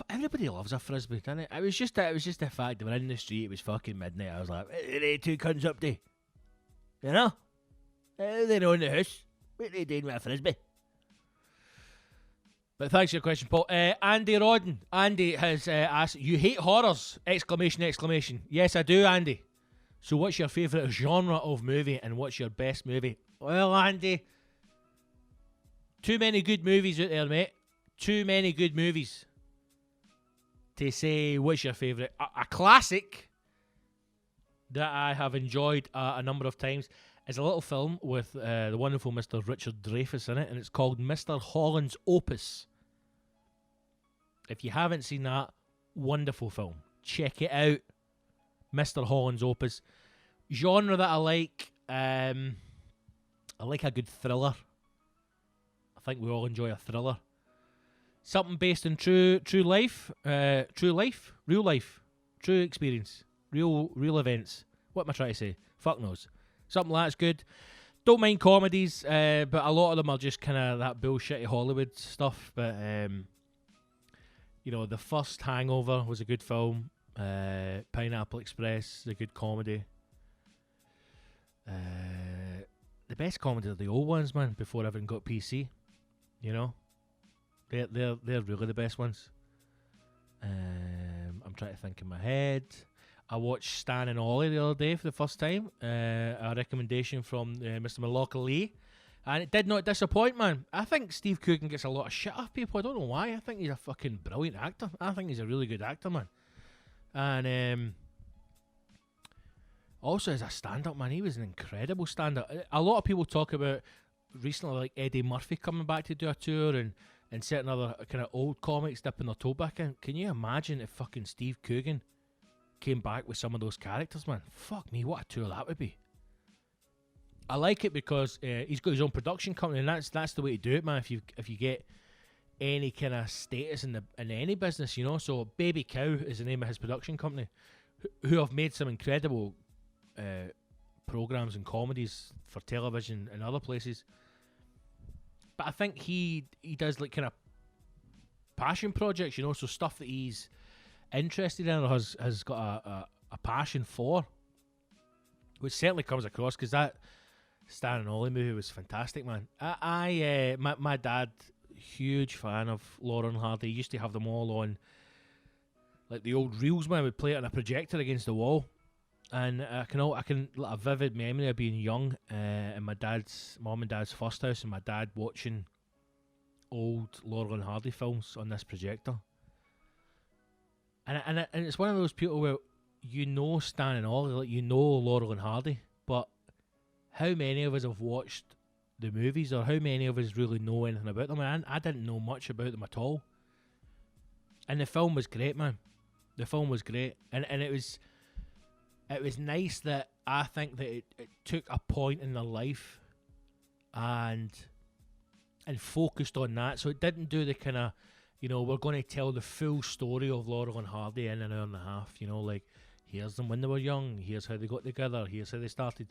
Everybody loves a frisbee, doesn't it? It was just the fact that we're in the street. It was fucking midnight. I was like, hey, 2 cunts up to, you know? They're in the house. What are they doing with a frisbee? But thanks for your question, Paul. Andy Rodden. Andy has asked, you hate horrors? Exclamation, exclamation. Yes, I do, Andy. So what's your favourite genre of movie and what's your best movie? Well, Andy, too many good movies out there, mate. Too many good movies to say what's your favourite. A classic that I have enjoyed a number of times is a little film with the wonderful Mr. Richard Dreyfuss in it, and it's called Mr. Holland's Opus. If you haven't seen that, wonderful film. Check it out. Mr. Holland's Opus. Genre that I like a good thriller. I think we all enjoy a thriller. Something based in true life, real life, true experience. real events. What am I trying to say? Fuck knows. Something like that's good. Don't mind comedies, but a lot of them are just kind of that bullshitty Hollywood stuff. But you know, the first Hangover was a good film. Pineapple Express is a good comedy. The best comedy are the old ones, man. Before everything got PC, you know, they're really the best ones. I'm trying to think in my head. I watched Stan and Ollie the other day for the first time. A recommendation from Mr. Malaka Lee. And it did not disappoint, man. I think Steve Coogan gets a lot of shit off people. I don't know why. I think he's a fucking brilliant actor. I think he's a really good actor, man. And also as a stand-up, man, he was an incredible stand-up. A lot of people talk about recently, like Eddie Murphy coming back to do a tour and certain other kind of old comics dipping their toe back in. Can you imagine if fucking Steve Coogan came back with some of those characters, man? Fuck me, what a tour that would be. I like it because he's got his own production company, and that's the way to do it, man. If you get any kind of status in any business, you know. So Baby Cow is the name of his production company, who have made some incredible programs and comedies for television and other places. But I think he does like kind of passion projects, you know, so stuff that he's interested in or has got a passion for, which certainly comes across, because that Stan and Ollie movie was fantastic, man. My dad, huge fan of Laurel and Hardy. He used to have them all on like the old reels, man. Would play it on a projector against the wall, and I can like a vivid memory of being young in my mum and dad's first house, and my dad watching old Laurel and Hardy films on this projector. And it's one of those people where you know Stan and Ollie, like you know Laurel and Hardy, but how many of us have watched the movies, or how many of us really know anything about them? I didn't know much about them at all. And the film was great, man. The film was great, and it was nice that I think that it took a point in their life and focused on that. So it didn't do the kind of, you know, we're going to tell the full story of Laurel and Hardy in an hour and a half. You know, like, here's them when they were young, here's how they got together, here's how they started.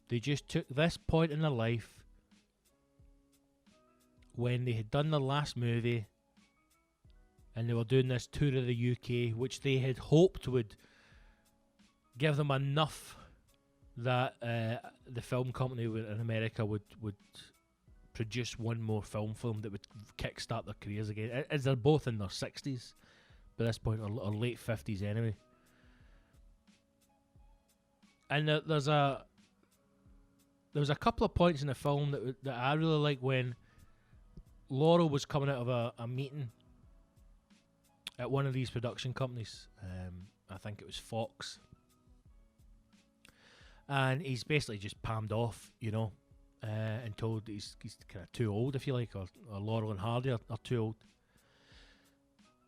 They just took this point in their life when they had done their last movie and they were doing this tour of the UK, which they had hoped would give them enough that the film company in America would produce one more film for them that would kickstart their careers again, as they're both in their 60s by this point, or late 50s anyway. And there was a couple of points in the film that I really like, when Laurel was coming out of a meeting at one of these production companies. I think it was Fox. And he's basically just palmed off, you know, and told he's kind of too old, if you like, or Laurel and Hardy are too old.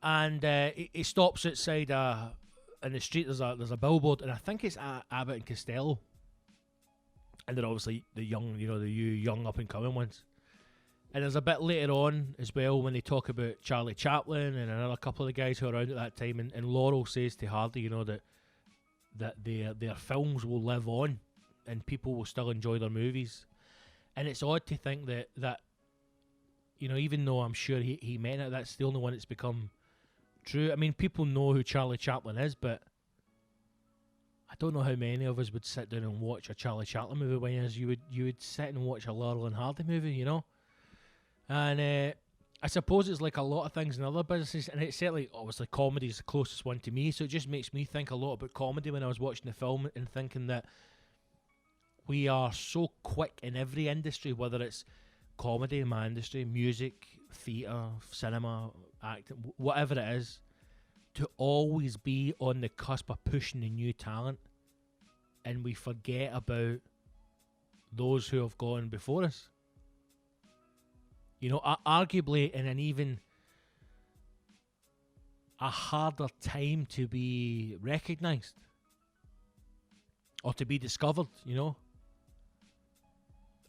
And he stops outside in the street. There's a billboard, and I think it's Abbott and Costello. And they're obviously the young, you know, the young up and coming ones. And there's a bit later on as well when they talk about Charlie Chaplin and another couple of the guys who were around at that time. And Laurel says to Hardy, you know, that their films will live on and people will still enjoy their movies. And it's odd to think that you know, even though I'm sure he meant it, that's the only one that's become true. I mean, people know who Charlie Chaplin is, but I don't know how many of us would sit down and watch a Charlie Chaplin movie, whereas you would sit and watch a Laurel and Hardy movie, you know? And I suppose it's like a lot of things in other businesses, and it's certainly, obviously, comedy is the closest one to me, so it just makes me think a lot about comedy when I was watching the film and thinking that we are so quick in every industry, whether it's comedy in my industry, music, theatre, cinema, acting, whatever it is, to always be on the cusp of pushing the new talent, and we forget about those who have gone before us. You know, arguably in an even a harder time to be recognised or to be discovered, you know.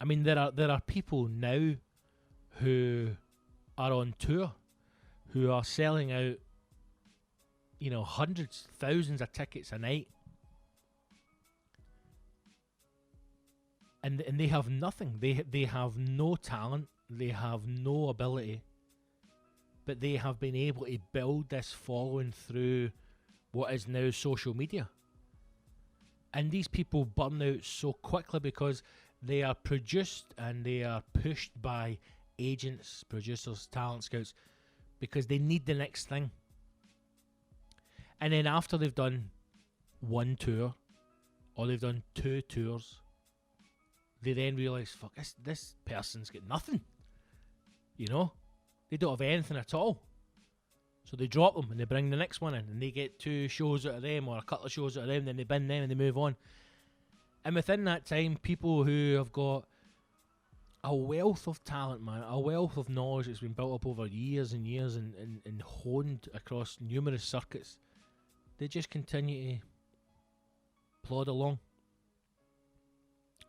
I mean, there are people now who are on tour, who are selling out, you know, hundreds, thousands of tickets a night and they have nothing. They have no talent. They have no ability. But they have been able to build this following through what is now social media. And these people burn out so quickly because they are produced and they are pushed by agents, producers, talent scouts, because they need the next thing. And then after they've done one tour, or they've done 2 tours, they then realise, fuck, this person's got nothing. You know? They don't have anything at all. So they drop them and they bring the next one in and they get 2 shows out of them or a couple of shows out of them, then they bin them and they move on. And within that time, people who have got a wealth of talent, man, a wealth of knowledge that's been built up over years and years and honed across numerous circuits, they just continue to plod along.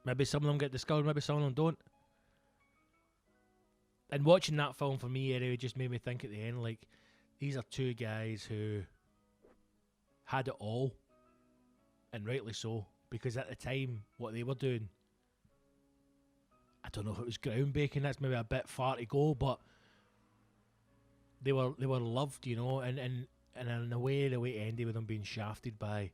Maybe some of them get discovered, maybe some of them don't. And watching that film for me anyway just made me think at the end, like, these are 2 guys who had it all, and rightly so, because at the time what they were doing, I don't know if it was groundbreaking, that's maybe a bit far to go, but they were loved, you know, and in a way, the way it ended with them being shafted by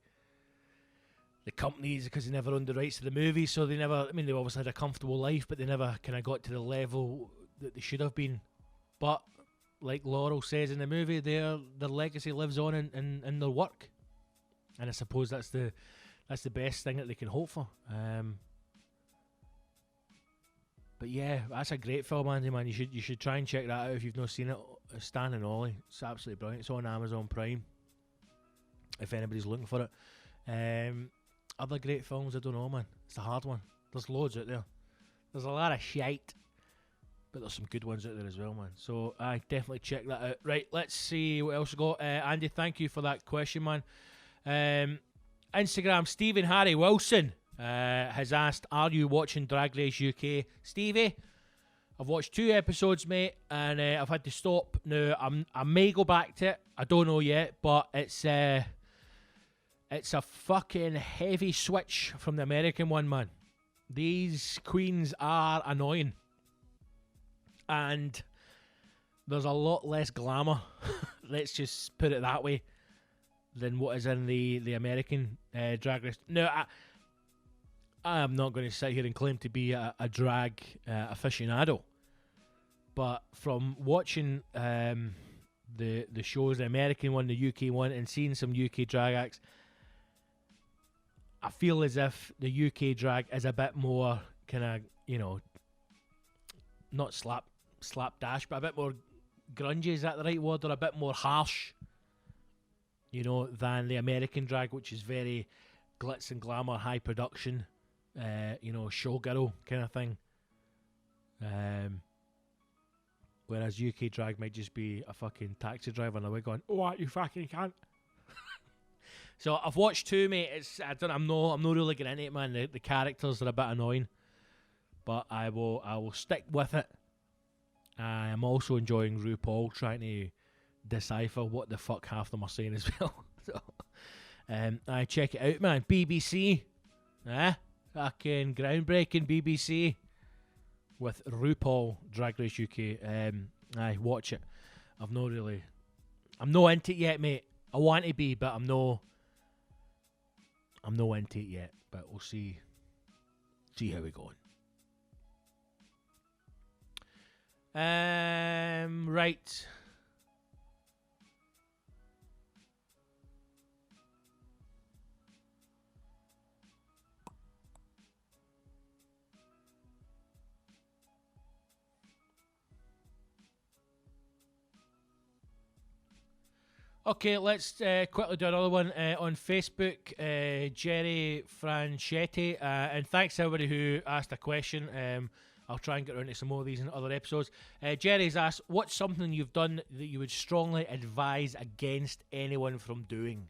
the companies because they never owned the rights to the movie, so they never, I mean, they always had a comfortable life, but they never kind of got to the level that they should have been. But like Laurel says in the movie, their legacy lives on in their work, and I suppose that's the best thing that they can hope for. But yeah, that's a great film, Andy, man. You should try and check that out if you've not seen it. Stan and Ollie, it's absolutely brilliant. It's on Amazon Prime if anybody's looking for it. Other great films, I don't know, man. It's a hard one. There's loads out there. There's a lot of shite, but there's some good ones out there as well, man. So I definitely check that out. Right, let's see what else we got. Andy, thank you for that question, man. Instagram, Stephen Harry Wilson has asked, are you watching Drag Race UK? Stevie, I've watched 2 episodes, mate, and I've had to stop. Now, I may go back to it. I don't know yet, but it's a fucking heavy switch from the American one, man. These queens are annoying. And there's a lot less glamour, let's just put it that way, than what is in the American Drag Race. Now, I am not going to sit here and claim to be a drag aficionado, but from watching the shows, the American one, the UK one, and seeing some UK drag acts, I feel as if the UK drag is a bit more kind of, you know, not slapdash, but a bit more grungy, is that the right word, or a bit more harsh, you know, than the American drag, which is very glitz and glamour, high production, you know, showgirl kind of thing. Whereas UK drag might just be a fucking taxi driver and a wig going, oh, what, you fucking can't. So I've watched 2, mate. I'm not really getting into it, man. The characters are a bit annoying, but I will stick with it. I am also enjoying RuPaul trying to decipher what the fuck half them are saying as well. So, I check it out, man. BBC, fucking groundbreaking BBC with RuPaul Drag Race UK. I watch it. I'm not into it yet, mate. I want to be, but I'm no into it yet. But we'll see how we go. Right. Okay, let's quickly do another one on Facebook. Jerry Franchetti, and thanks to everybody who asked a question. I'll try and get around to some more of these in other episodes. Jerry's asked, what's something you've done that you would strongly advise against anyone from doing?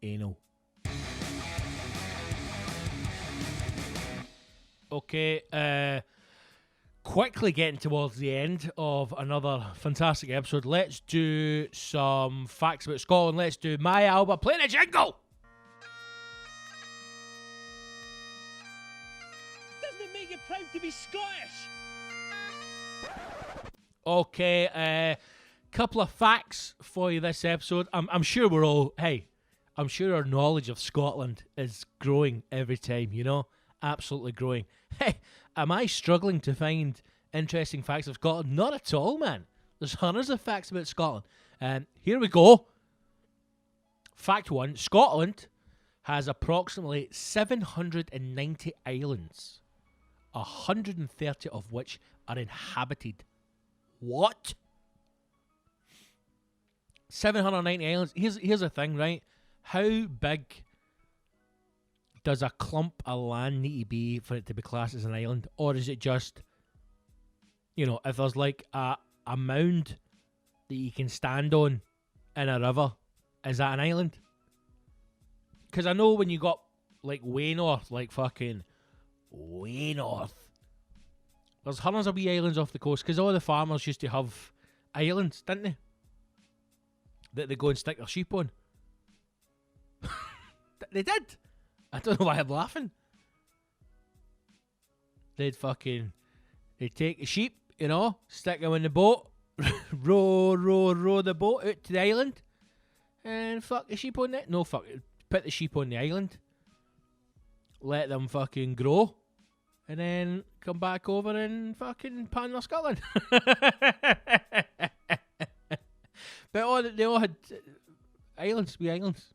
Anal. Okay, quickly getting towards the end of another fantastic episode. Let's do some facts about Scotland. Let's do my Alba. Play the jingle! to be Scottish. Okay, couple of facts for you this episode. I'm sure we're all, I'm sure our knowledge of Scotland is growing every time, you know? Absolutely growing. Hey, am I struggling to find interesting facts of Scotland? Not at all, man. There's hundreds of facts about Scotland. Here we go. Fact 1. Scotland has approximately 790 islands, 130 of which are inhabited. What? 790 islands. Here's the thing, right? How big does a clump of land need to be for it to be classed as an island? Or is it just, you know, if there's like a mound that you can stand on in a river, is that an island? Because I know when you got like way north, like fucking way north, there's hundreds of wee islands off the coast, because all the farmers used to have islands, didn't they? That they go and stick their sheep on. They did. I don't know why I'm laughing. They'd take the sheep, you know, stick them in the boat, row the boat out to the island, and fuck the sheep on it. No, fuck it. Put the sheep on the island, let them fucking grow, and then come back over and fucking pan their Scotland. But they all had islands, wee islands.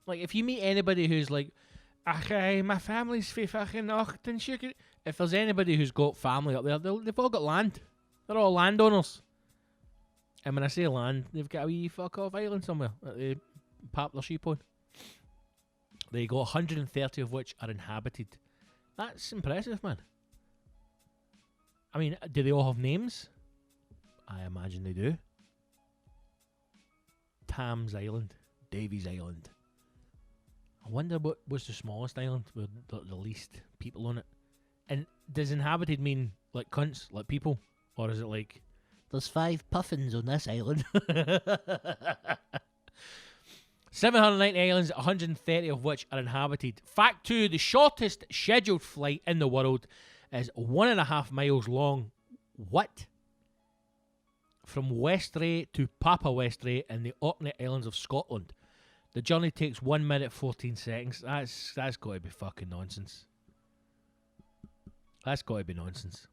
Like, if you meet anybody who's like, my family's from fucking Ochtenshire. If there's anybody who's got family up there, they've all got land. They're all landowners. And when I say land, they've got a wee fuck off island somewhere that they pap their sheep on. They got 130 of which are inhabited. That's impressive, man. I mean, do they all have names? I imagine they do. Tams Island, Davies Island. I wonder what was the smallest island with the least people on it. And does inhabited mean like cunts, like people? Or is it like, there's 5 puffins on this island? 790 islands, 130 of which are inhabited. Fact 2, the shortest scheduled flight in the world is 1.5 miles long. What? From Westray to Papa Westray in the Orkney Islands of Scotland. The journey takes 1 minute 14 seconds. That's got to be fucking nonsense. That's got to be nonsense.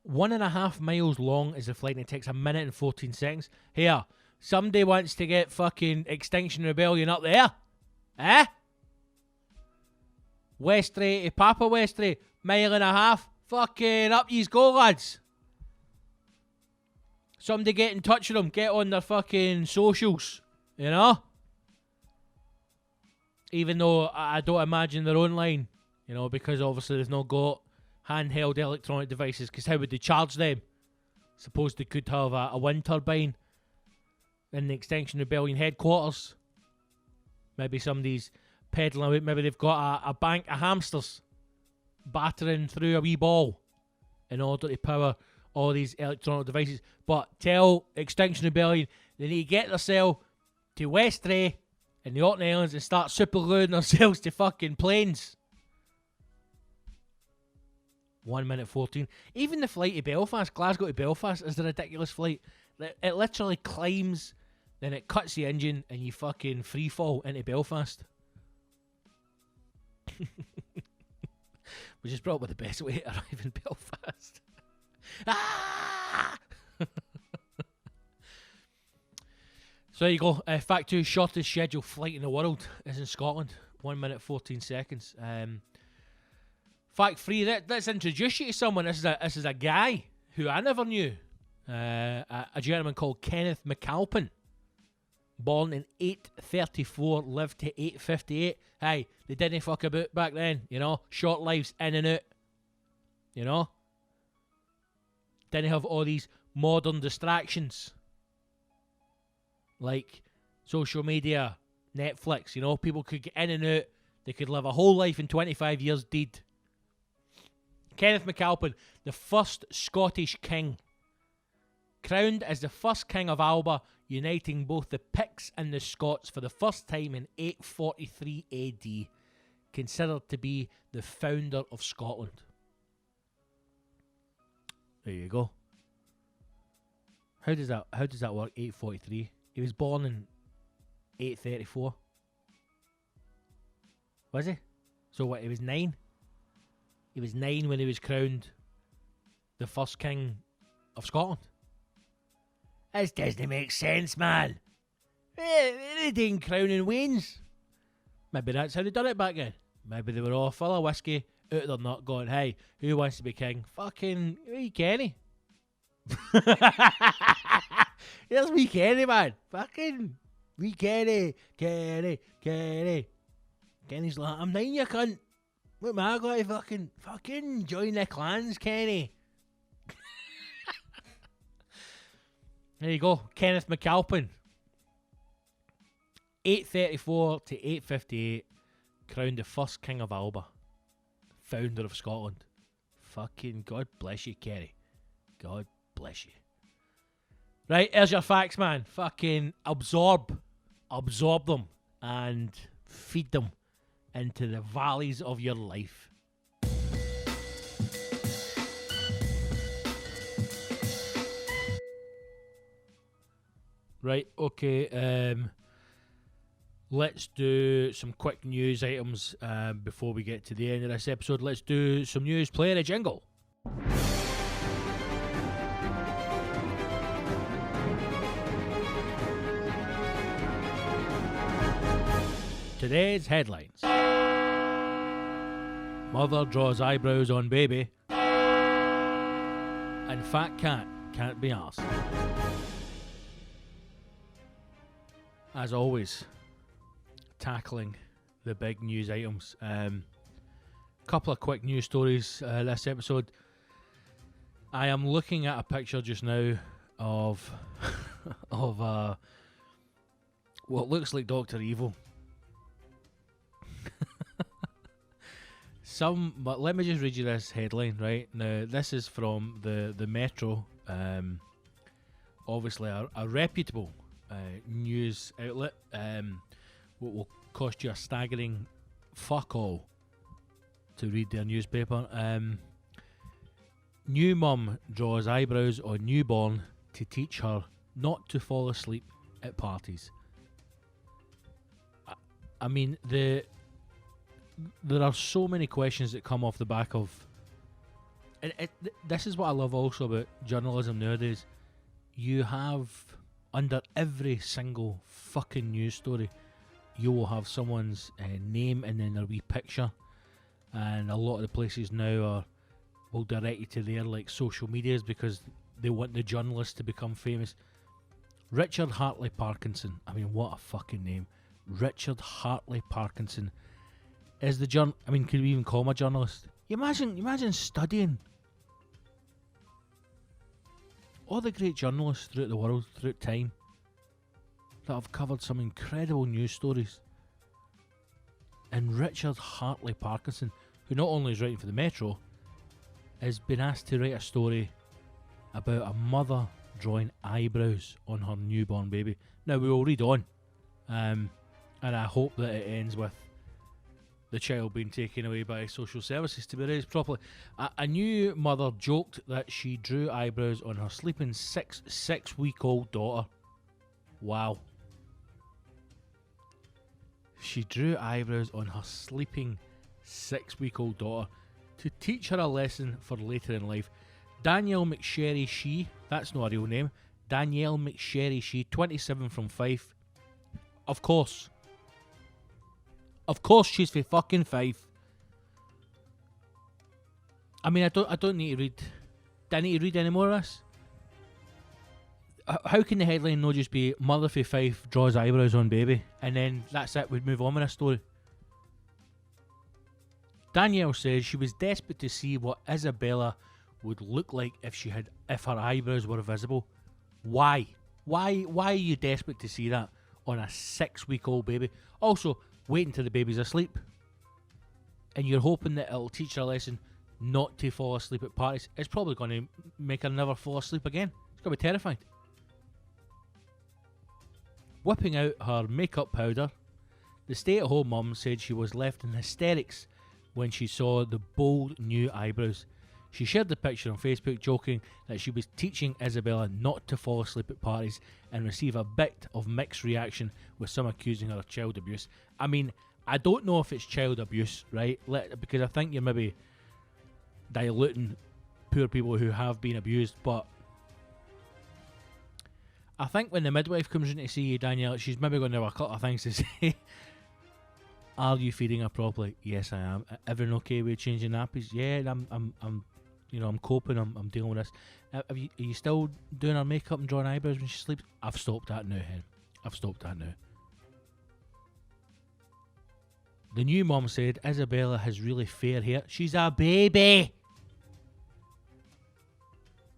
1.5 miles long is the flight and it takes 1 minute and 14 seconds. Here, somebody wants to get fucking Extinction Rebellion up there. Eh? Westray to Papa Westray, 1.5 miles. Fucking up yous go, lads. Somebody get in touch with them. Get on their fucking socials. You know? Even though I don't imagine they're online. You know, because obviously they've not got handheld electronic devices. Because how would they charge them? Suppose they could have a wind turbine in the Extinction Rebellion headquarters. Maybe somebody's peddling out. Maybe they've got a bank of hamsters battering through a wee ball in order to power all these electronic devices. But tell Extinction Rebellion they need to get themselves to Westray in the Orkney Islands and start superloading themselves to fucking planes. 1 minute 14. Even the flight to Belfast, Glasgow to Belfast, is a ridiculous flight. It literally climbs, then it cuts the engine, and you fucking free fall into Belfast. Which is probably the best way to arrive in Belfast. Ah! So there you go. Fact 2, shortest scheduled flight in the world is in Scotland. 1 minute 14 seconds. Fact 3, let's introduce you to someone. This is a guy who I never knew. A gentleman called Kenneth McAlpin. Born in 834, lived to 858. Hey, they didn't fuck about back then, you know. Short lives, in and out. You know? Didn't have all these modern distractions. Like social media, Netflix, you know. People could get in and out. They could live a whole life in 25 years dead. Kenneth McAlpin, the first Scottish king. Crowned as the first king of Alba, uniting both the Picts and the Scots for the first time in 843 AD. considered to be the founder of Scotland. There you go. How does that work? 843. He was born in 834. Was he? So what? He was 9. He was 9 when he was crowned the first king of Scotland. This doesn't make sense, man. They didn't crown in Waynes. Maybe that's how they done it back then. Maybe they were all full of whiskey, out of their nut, going, hey, who wants to be king? Fucking wee Kenny. Here's wee Kenny, man. Fucking wee Kenny. Kenny's like, I'm 9, you cunt. What am I going to fucking join the clans, Kenny? There you go, Kenneth MacAlpin. 834 to 858, crowned the first king of Alba, founder of Scotland. Fucking God bless you, Kenny. God bless you. Right, here's your facts, man. Fucking absorb them and feed them into the valleys of your life. Right, okay, let's do some quick news items before we get to the end of this episode. Let's do some news. Play a jingle. Today's headlines. Mother draws eyebrows on baby. And fat cat can't be arsed. As always, tackling the big news items. Couple of quick news stories this episode. I am looking at a picture just now of what looks like Dr. Evil. But let me just read you this headline right now. This is from the Metro, obviously a reputable news outlet. What will cost you a staggering fuck all to read their newspaper. New mum draws eyebrows on newborn to teach her not to fall asleep at parties. I mean, there are so many questions that come off the back of, and this is what I love also about journalism nowadays. You have, under every single fucking news story, you will have someone's name and then their wee picture, and a lot of the places now will direct you to their like social medias because they want the journalist to become famous. Richard Hartley Parkinson, I mean, what a fucking name. Richard Hartley Parkinson is the I mean, could we even call him a journalist? Imagine studying all the great journalists throughout the world, throughout time, that have covered some incredible news stories. And Richard Hartley Parkinson, who not only is writing for the Metro, has been asked to write a story about a mother drawing eyebrows on her newborn baby. Now, we will read on, and I hope that it ends with the child being taken away by social services to be raised properly. A new mother joked that she drew eyebrows on her sleeping six-week-old daughter. Wow. She drew eyebrows on her sleeping 6-week-old daughter to teach her a lesson for later in life. Danielle McSherry Shee, that's not a real name, Danielle McSherry Shee, 27 from Fife. Of course she's for fucking Fife. I mean, I don't need to read. Do I need to read any more of this? How can the headline not just be mother for Fife draws eyebrows on baby, and then that's it, we'd move on with this story? Danielle says she was desperate to see what Isabella would look like if her eyebrows were visible. Why? Why are you desperate to see that on a 6-week-old baby? Also, wait until the baby's asleep, and you're hoping that it'll teach her a lesson not to fall asleep at parties. It's probably going to make her never fall asleep again. It's going to be terrified. Whipping out her makeup powder, The stay-at-home mum said she was left in hysterics when she saw the bold new eyebrows. She shared the picture on Facebook, joking that she was teaching Isabella not to fall asleep at parties and receive a bit of mixed reaction, with some accusing her of child abuse. I mean, I don't know if it's child abuse, right? Because I think you're maybe diluting poor people who have been abused, but I think when the midwife comes in to see you, Danielle, she's maybe going to have a couple of things to say. Are you feeding her properly? Yes, I am. Everything okay with changing nappies? Yeah, I'm coping. I'm dealing with this. Are you still doing her makeup and drawing eyebrows when she sleeps? I've stopped that now, hen. I've stopped that now. The new mum said Isabella has really fair hair. She's a baby.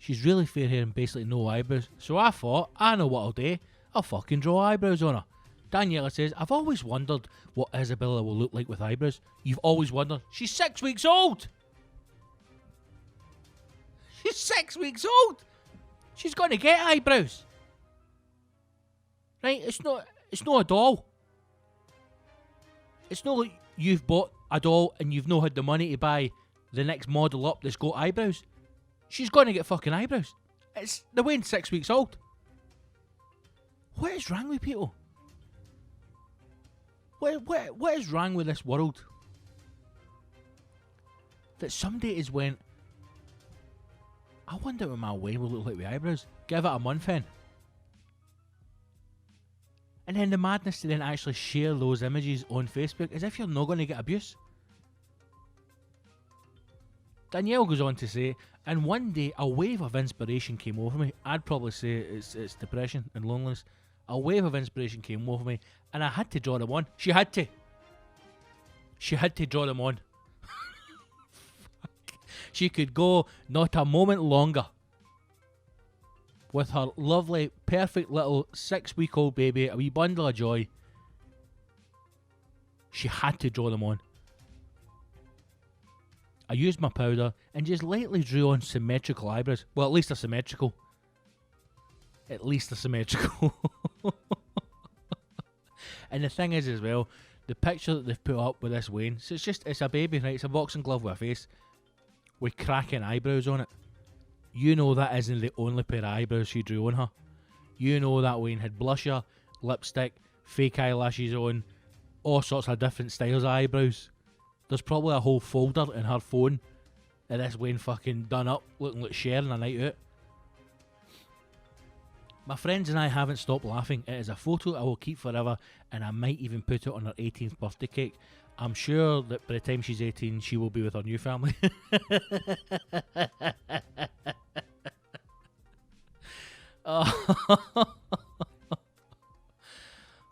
She's really fair hair and basically no eyebrows. So I thought, I know what I'll do. I'll fucking draw eyebrows on her. Daniela says, I've always wondered what Isabella will look like with eyebrows. You've always wondered? She's 6 weeks old! She's 6 weeks old! She's going to get eyebrows. Right? It's not a doll. It's not like you've bought a doll and you've not had the money to buy the next model up that's got eyebrows. She's going to get fucking eyebrows. They're weighing 6 weeks old. What is wrong with people? What is wrong with this world? That somebody has went, I wonder what my Wayne will look like with eyebrows. Give it a month in. And then the madness to then actually share those images on Facebook as if you're not going to get abuse. Danielle goes on to say, and one day a wave of inspiration came over me. I'd probably say it's depression and loneliness. A wave of inspiration came over me and I had to draw them on. She had to draw them on. She could go not a moment longer with her lovely, perfect little 6-week-old baby, a wee bundle of joy. She had to draw them on. I used my powder and just lightly drew on symmetrical eyebrows. Well, at least they're symmetrical. At least they're symmetrical. And the thing is as well, the picture that they've put up with this Wayne, so it's a baby, right? It's a boxing glove with a face with cracking eyebrows on it. You know that isn't the only pair of eyebrows she drew on her. You know that Wayne had blusher, lipstick, fake eyelashes on, all sorts of different styles of eyebrows. There's probably a whole folder in her phone that this Wayne fucking done up, looking like Cher on a night out. My friends and I haven't stopped laughing. It is a photo I will keep forever, and I might even put it on her 18th birthday cake. I'm sure that by the time she's 18, she will be with her new family.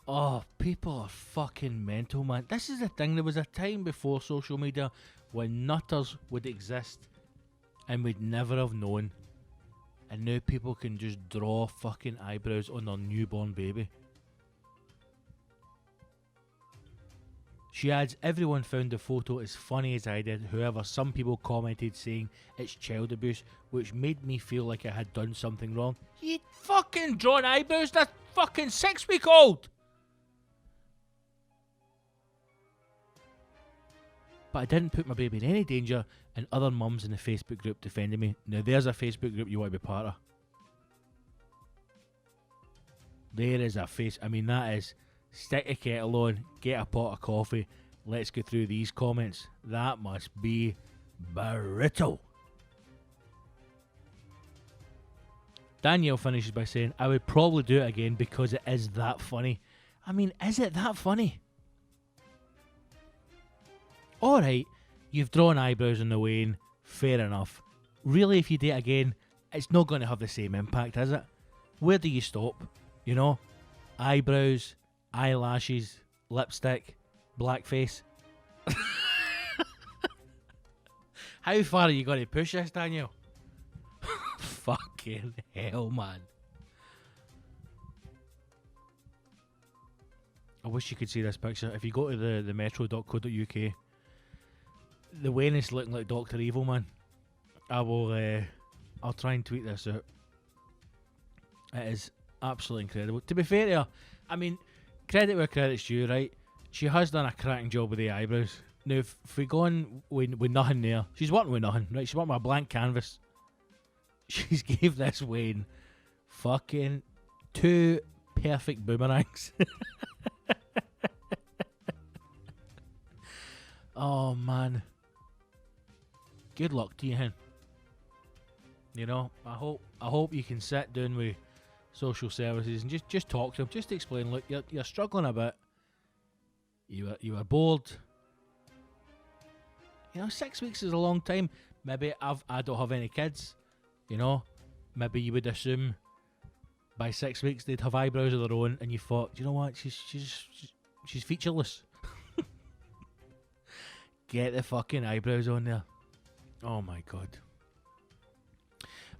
Oh, people are fucking mental, man. This is the thing. There was a time before social media when nutters would exist and we'd never have known. And now people can just draw fucking eyebrows on their newborn baby. She adds, everyone found the photo as funny as I did. However, some people commented saying it's child abuse, which made me feel like I had done something wrong. You fucking drawn eyebrows? That's fucking 6-week-old! But I didn't put my baby in any danger, and other mums in the Facebook group defended me. Now there's a Facebook group you want to be part of. There is a that is, stick a kettle on, get a pot of coffee, let's go through these comments. That must be brutal. Danielle finishes by saying, I would probably do it again because it is that funny. I mean, is it that funny? Alright, you've drawn eyebrows on the Wayne, fair enough. Really, if you do it again, it's not going to have the same impact, is it? Where do you stop? You know? Eyebrows, eyelashes, lipstick, blackface. How far are you going to push this, Daniel? Fucking hell, man. I wish you could see this picture. If you go to the metro.co.uk, the Wayne is looking like Dr. Evil, man. I'll try and tweet this out. It is absolutely incredible. To be fair to her, I mean, credit where credit's due, right? She has done a cracking job with the eyebrows. Now, if we go on with nothing there, she's working with nothing, right? She's working with a blank canvas. She's gave this Wayne fucking 2 perfect boomerangs. Oh, man. Good luck to you, hen. You know, I hope you can sit down with social services and just talk to them, just explain. Look, you're struggling a bit. You were bored. You know, 6 weeks is a long time. Maybe I don't have any kids. You know, maybe you would assume by 6 weeks they'd have eyebrows of their own, and you thought, you know what, she's featureless. Get the fucking eyebrows on there. Oh my god.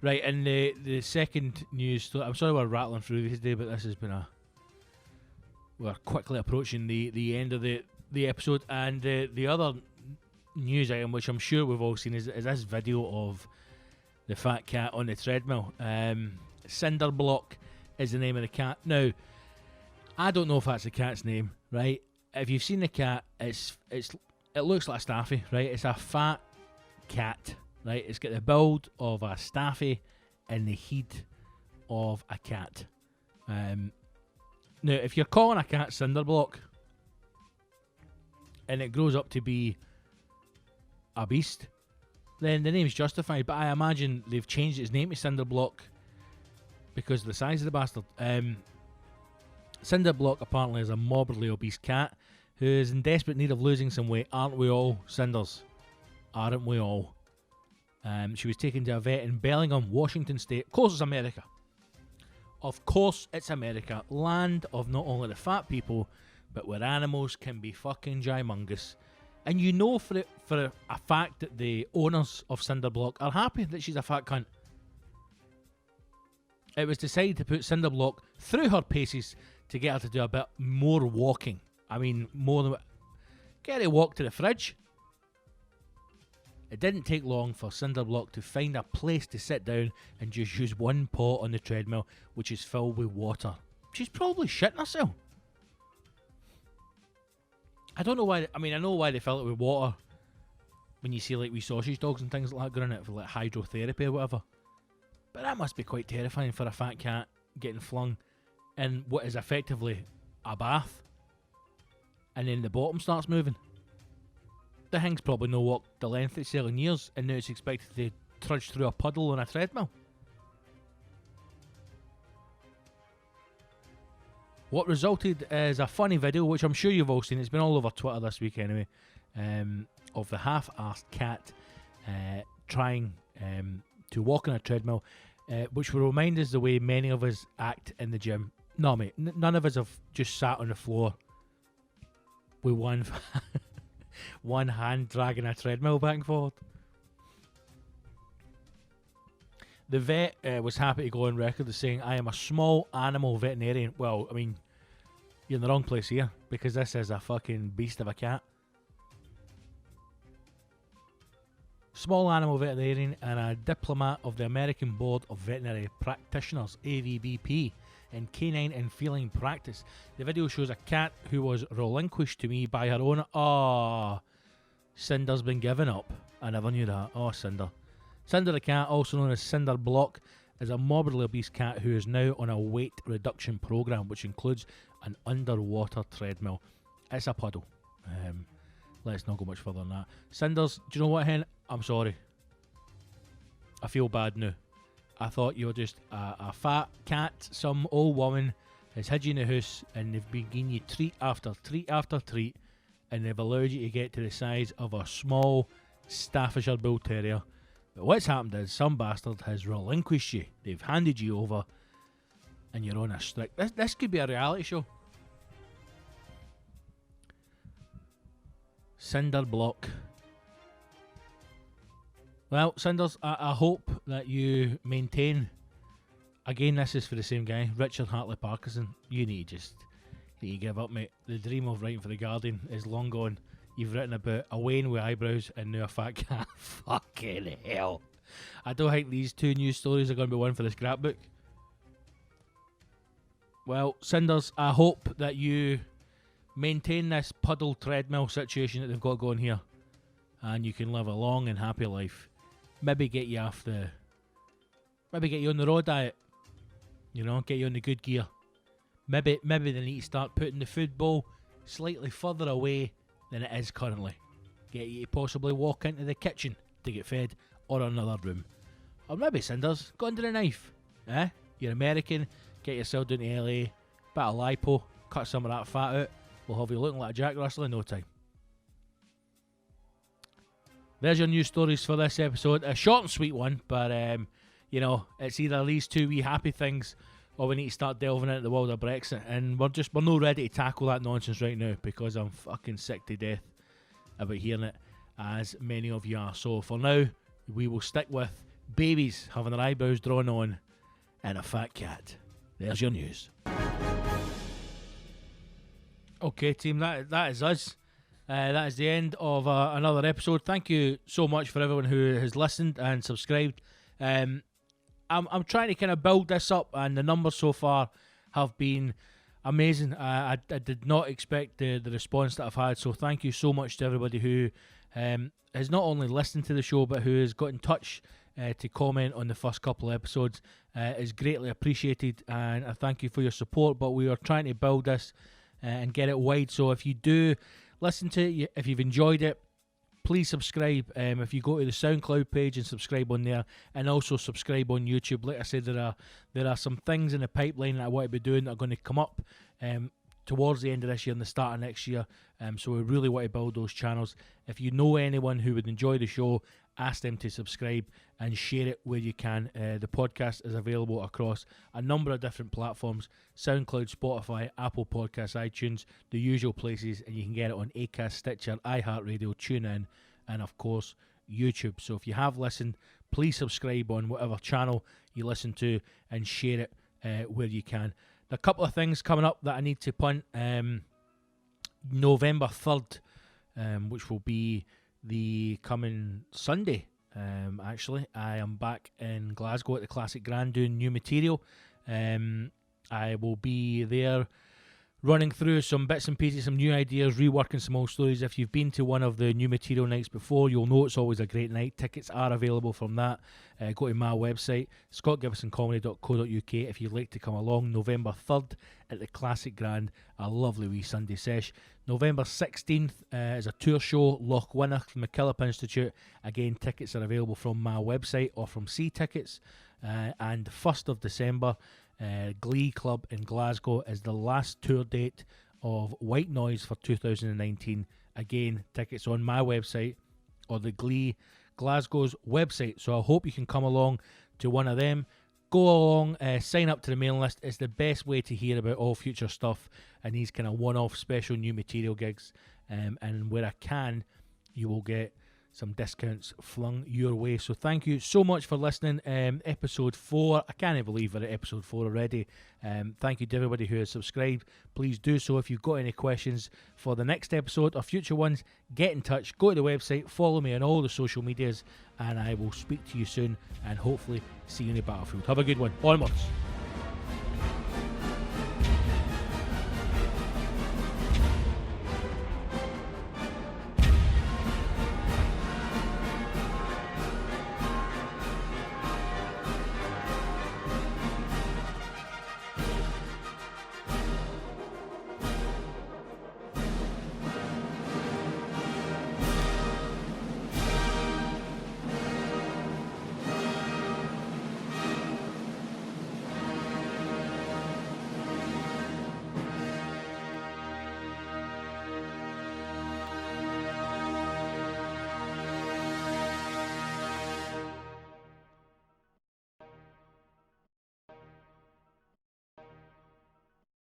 Right, and the second news story, I'm sorry we're rattling through these today, but this has been we're quickly approaching the end of the episode, and the other news item, which I'm sure we've all seen, is this video of the fat cat on the treadmill. Cinderblock is the name of the cat. Now, I don't know if that's the cat's name, right? If you've seen the cat, it looks like a staffy, right? It's a fat cat, right? It's got the build of a staffy and the head of a cat. Now, if you're calling a cat Cinderblock and it grows up to be a beast, then the name's justified. But I imagine they've changed its name to Cinderblock because of the size of the bastard. Cinderblock apparently is a morbidly obese cat who is in desperate need of losing some weight. Aren't we all, Cinders? Aren't we all? She was taken to a vet in Bellingham, Washington State. Of course it's America. Of course it's America. Land of not only the fat people, but where animals can be fucking gymongous. And you know for a fact that the owners of Cinderblock are happy that she's a fat cunt. It was decided to put Cinderblock through her paces to get her to do a bit more walking. I mean, more than... Get her to walk to the fridge. It didn't take long for Cinderblock to find a place to sit down and just use one paw on the treadmill, which is filled with water. She's probably shitting herself. I don't know why... I mean, I know why they fill it with water when you see, like, wee sausage dogs and things like that going in it for, like, hydrotherapy or whatever. But that must be quite terrifying for a fat cat getting flung in what is effectively a bath. And then the bottom starts moving. The thing's probably no walked the length it's 7 years, and now it's expected to trudge through a puddle on a treadmill. What resulted is a funny video, which I'm sure you've all seen. It's been all over Twitter this week anyway, of the half-arsed cat trying to walk on a treadmill, which will remind us the way many of us act in the gym. No, mate, none of us have just sat on the floor with one hand dragging a treadmill back and forth. The vet was happy to go on record as saying, "I am a small animal veterinarian." Well, I mean, you're in the wrong place here, because this is a fucking beast of a cat. Small animal veterinarian and a diplomat of the American Board of Veterinary Practitioners, AVBP, in canine and feline practice. The video shows a cat who was relinquished to me by her owner. Oh, Cinder's been given up. I never knew that. Oh, Cinder. Cinder the cat, also known as Cinderblock, is a morbidly obese cat who is now on a weight reduction program, which includes an underwater treadmill. It's a puddle. Let's not go much further than that. Cinders, do you know what, hen? I'm sorry. I feel bad now. I thought you were just a fat cat. Some old woman has hid you in the house and they've been giving you treat after treat after treat, and they've allowed you to get to the size of a small Staffordshire Bull Terrier. But what's happened is some bastard has relinquished you. They've handed you over and you're on a strict... This could be a reality show. Cinderblock. Well, Cinders, I hope that you maintain... Again, this is for the same guy, Richard Hartley Parkinson. You need to give up, mate. The dream of writing for The Guardian is long gone. You've written about a Wayne with eyebrows and now a fat cat. Fucking hell. I don't think these two news stories are going to be one for the scrapbook. Well, Cinders, I hope that you maintain this puddle treadmill situation that they've got going here, and you can live a long and happy life. Maybe get you maybe get you on the raw diet, you know, get you on the good gear. Maybe they need to start putting the food bowl slightly further away than it is currently. Get you to possibly walk into the kitchen to get fed, or another room. Or maybe, Cinders, go under the knife. You're American, get yourself down to LA, bit of lipo, cut some of that fat out. We'll have you looking like a Jack Russell in no time. There's your news stories for this episode. A short and sweet one, but you know, it's either these two wee happy things, or we need to start delving into the world of Brexit, and we're not ready to tackle that nonsense right now because I'm fucking sick to death about hearing it, as many of you are. So for now, we will stick with babies having their eyebrows drawn on and a fat cat. There's your news. Okay, team, that is us. That is the end of another episode. Thank you so much for everyone who has listened and subscribed. I'm trying to kind of build this up, and the numbers so far have been amazing. I did not expect the response that I've had, so thank you so much to everybody who has not only listened to the show, but who has got in touch to comment on the first couple of episodes. Is greatly appreciated, and I thank you for your support. But we are trying to build this and get it wide, so if you do listen to it, if you've enjoyed it, please subscribe. If you go to the SoundCloud page and subscribe on there, and also subscribe on YouTube. Like I said, there are some things in the pipeline that I want to be doing that are going to come up towards the end of this year and the start of next year. So we really want to build those channels. If you know anyone who would enjoy the show, ask them to subscribe and share it where you can. The podcast is available across a number of different platforms: SoundCloud, Spotify, Apple Podcasts, iTunes, the usual places, and you can get it on Acast, Stitcher, iHeartRadio, TuneIn, and of course YouTube. So if you have listened, please subscribe on whatever channel you listen to and share it where you can. There are a couple of things coming up that I need to punt. November 3rd, which will be the coming Sunday, actually, I am back in Glasgow at the Classic Grand doing new material. I will be there running through some bits and pieces, some new ideas, reworking some old stories. If you've been to one of the new material nights before, you'll know it's always a great night. Tickets are available from that. Go to my website, scottgivesoncomedy.co.uk, if you'd like to come along. November 3rd at the Classic Grand, a lovely wee Sunday sesh. November 16th is a tour show, Loch Winner from the Killip Institute. Again, tickets are available from my website or from C Tickets. And 1st of December, Glee Club in Glasgow is the last tour date of White Noise for 2019. Again, tickets on my website or the Glee Glasgow's website. So I hope you can come along to one of them. Go along, sign up to the mailing list. It's the best way to hear about all future stuff and these kind of one-off special new material gigs. And where I can, you will get some discounts flung your way. So thank you so much for listening. Episode 4, I can't believe we're at episode 4 already. Thank you to everybody who has subscribed. Please do so. If you've got any questions for the next episode or future ones, get in touch. Go to the website, follow me on all the social medias, and I will speak to you soon and hopefully see you in the battlefield. Have a good one. Onwards.